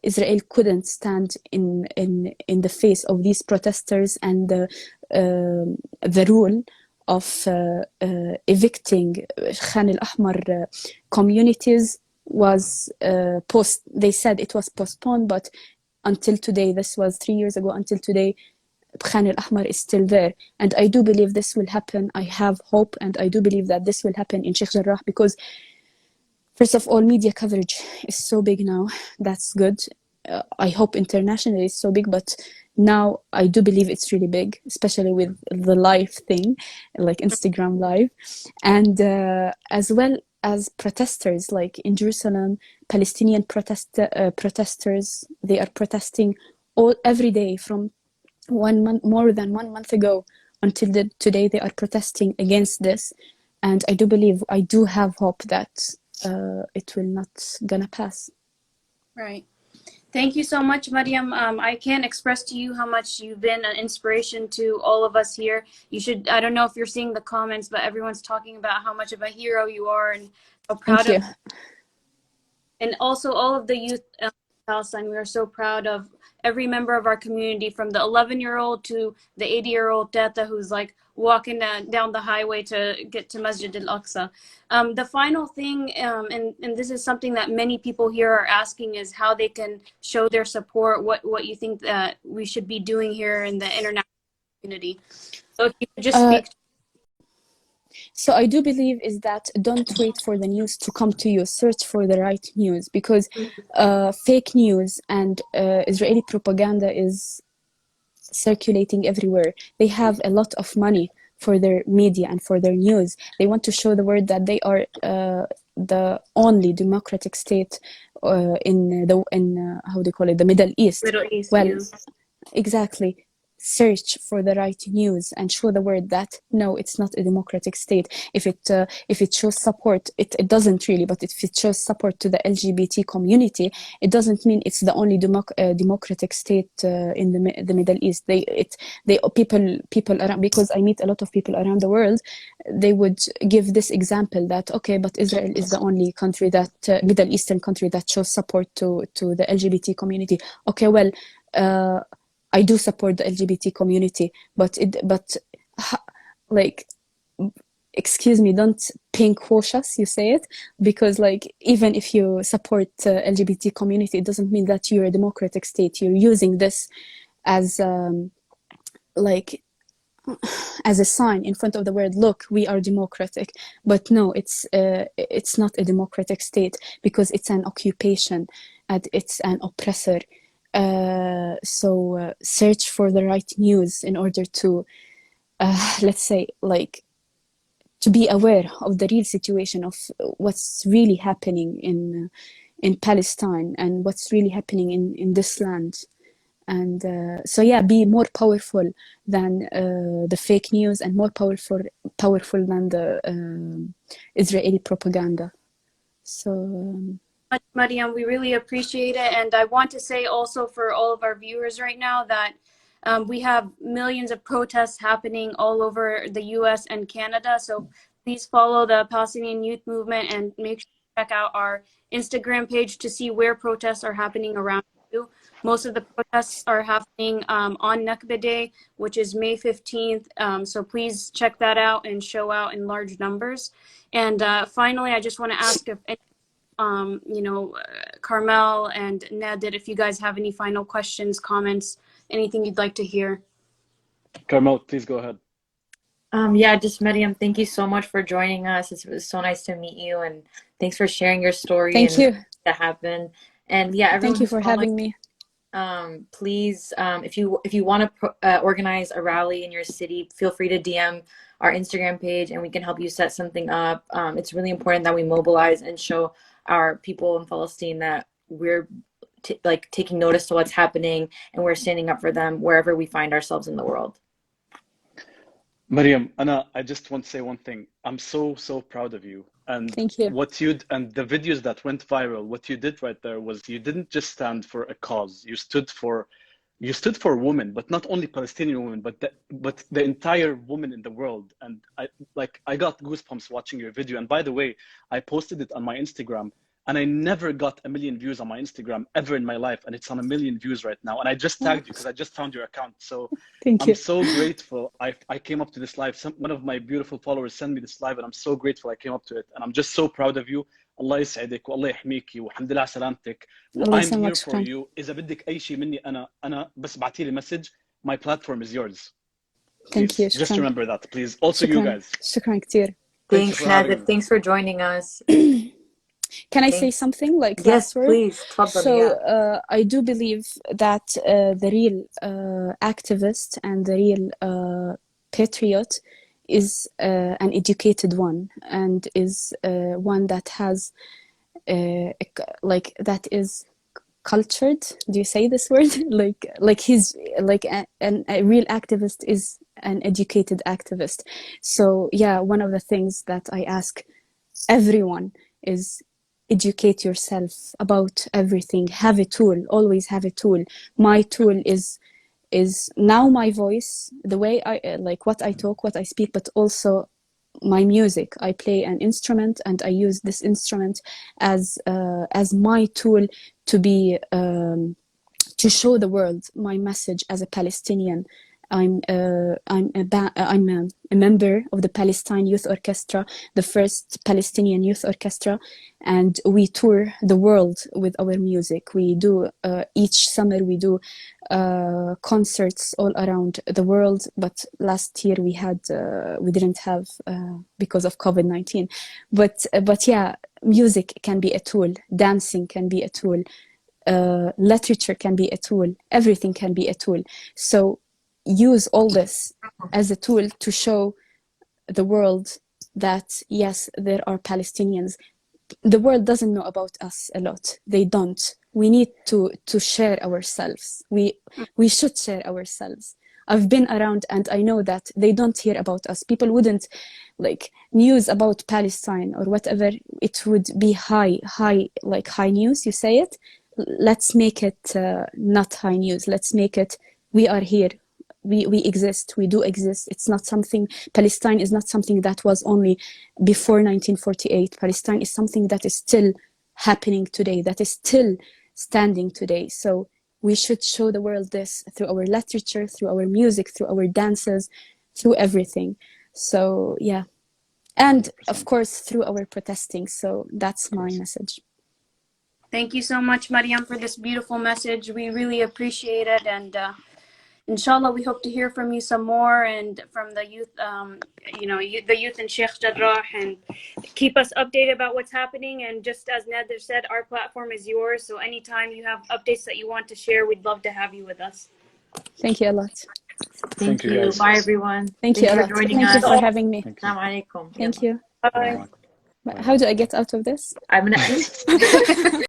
Israel couldn't stand in the face of these protesters and the rule of evicting Khan al-Ahmar communities was they said it was postponed, but until today, this was 3 years ago, until today, Khan al-Ahmar is still there. And I do believe this will happen. I have hope, and I do believe that this will happen in Sheikh Jarrah because, first of all, media coverage is so big now. That's good. I hope internationally it's so big, but now I do believe it's really big, especially with the live thing, like Instagram live. And as well as protesters, like in Jerusalem, Palestinian protesters, they are protesting every day from more than 1 month ago until today. They are protesting against this. And I do have hope that it will not gonna pass. Right. Thank you so much, Mariam. I can't express to you how much you've been an inspiration to all of us here. You should, I don't know if you're seeing the comments, but everyone's talking about how much of a hero you are and how proud of you. And also all of the youth in Palestine, we are so proud of every member of our community, from the 11-year-old to the 80-year-old tata who's like walking down the highway to get to Masjid Al-Aqsa. The final thing, and this is something that many people here are asking, is how they can show their support, what you think that we should be doing here in the international community. So if you could just speak. So I do believe is that don't wait for the news to come to you. Search for the right news, because fake news and Israeli propaganda is circulating everywhere. They have a lot of money for their media and for their news. They want to show the world that they are the only democratic state in how do you call it, the Middle East. Middle East, well, yeah. Exactly. Search for the right news and show the world that no, it's not a democratic state. If it shows support, it doesn't really, but if it shows support to the LGBT community, it doesn't mean it's the only democratic state in the Middle East. People around, because I meet a lot of people around the world, they would give this example that okay, but Israel is the only country that Middle Eastern country that shows support to the LGBT community. Okay, well, I do support the LGBT community, but like, excuse me, don't pink wash us, you say it, because like, even if you support LGBT community, it doesn't mean that you're a democratic state. You're using this as like as a sign in front of the world, look, we are democratic. But no, it's not a democratic state, because it's an occupation and it's an oppressor. So search for the right news in order to let's say, like, to be aware of the real situation of what's really happening in Palestine and what's really happening in this land. And so yeah, be more powerful than the fake news, and more powerful than the Israeli propaganda. So Mariam, we really appreciate it. And I want to say also for all of our viewers right now that we have millions of protests happening all over the US and Canada. So please follow the Palestinian Youth Movement and make sure to check out our Instagram page to see where protests are happening around you. Most of the protests are happening on Nakba Day, which is May 15th. So please check that out and show out in large numbers. And finally, I just want to ask if any Carmel and Nadir, if you guys have any final questions, comments, anything you'd like to hear. Carmel, please go ahead. Yeah, just Mariam, thank you so much for joining us. It was so nice to meet you, and thanks for sharing your story. Thank you. That happened. And yeah, everyone, thank you for having me. Please, if you want to organize a rally in your city, feel free to DM our Instagram page and we can help you set something up. It's really important that we mobilize and show our people in Palestine that we're taking notice to what's happening, and we're standing up for them wherever we find ourselves in the world. Mariam, I just want to say one thing. I'm so proud of you. And thank you. And the videos that went viral, what you did right there was, you didn't just stand for a cause. You stood for women, but not only Palestinian women, but the entire woman in the world. And I got goosebumps watching your video. And by the way, I posted it on my Instagram, and I never got 1 million views on my Instagram ever in my life, and it's on 1 million views right now. And I just tagged you because I just found your account. So I'm so grateful. I came up to this live. One of my beautiful followers sent me this live, and I'm so grateful I came up to it. And I'm just so proud of you. الله يسعدك والله يحميكي والحمد لله على سلامتك. I'm here for you. إذا بدك أي شيء مني أنا بس بعتي لي message. My platform is yours. Thank you. Just remember that, please. Also, you guys. شكرا كتير. Thanks, Nadir. Thanks for joining us. Can I say something, like, yes, last word? Please. So I do believe that the real activist and the real patriot is an educated one, and is one that has that is cultured. Do you say this word? like he's like a real activist is an educated activist. So yeah, one of the things that I ask everyone is educate yourself about everything. Have a tool. Always have a tool. My tool is now my voice, the way I what I talk, what I speak, but also my music. I play an instrument, and I use this instrument as my tool to be to show the world my message as a Palestinian. I'm a member of the Palestine Youth Orchestra, the first Palestinian youth orchestra, and we tour the world with our music. We do each summer we do concerts all around the world. But last year we didn't have because of COVID-19. But yeah, music can be a tool. Dancing can be a tool. Literature can be a tool. Everything can be a tool. So use all this as a tool to show the world that yes, there are Palestinians. The world doesn't know about us a lot. They don't. We need to share ourselves. We should share ourselves. I've been around and I know that they don't hear about us. People wouldn't like news about Palestine or whatever. It would be high news. You say it. Let's make it not high news. Let's make it we are here. We exist. We do exist. It's not something. Palestine is not something that was only before 1948. Palestine is something that is still happening today. That is still standing today. So we should show the world this through our literature, through our music, through our dances, through everything. So yeah, and of course through our protesting. So that's my message. Thank you so much, Mariam, for this beautiful message. We really appreciate it, and inshallah, we hope to hear from you some more and from the youth, the youth in Sheikh Jarrah, and keep us updated about what's happening. And just as Nader said, our platform is yours. So anytime you have updates that you want to share, we'd love to have you with us. Thank you a lot. Thank you. guys. Bye, everyone. Thank you a lot. joining Thank us. you for having me. Assalamu alaikum. Thank you. Bye. How do I get out of this? I'm gonna end.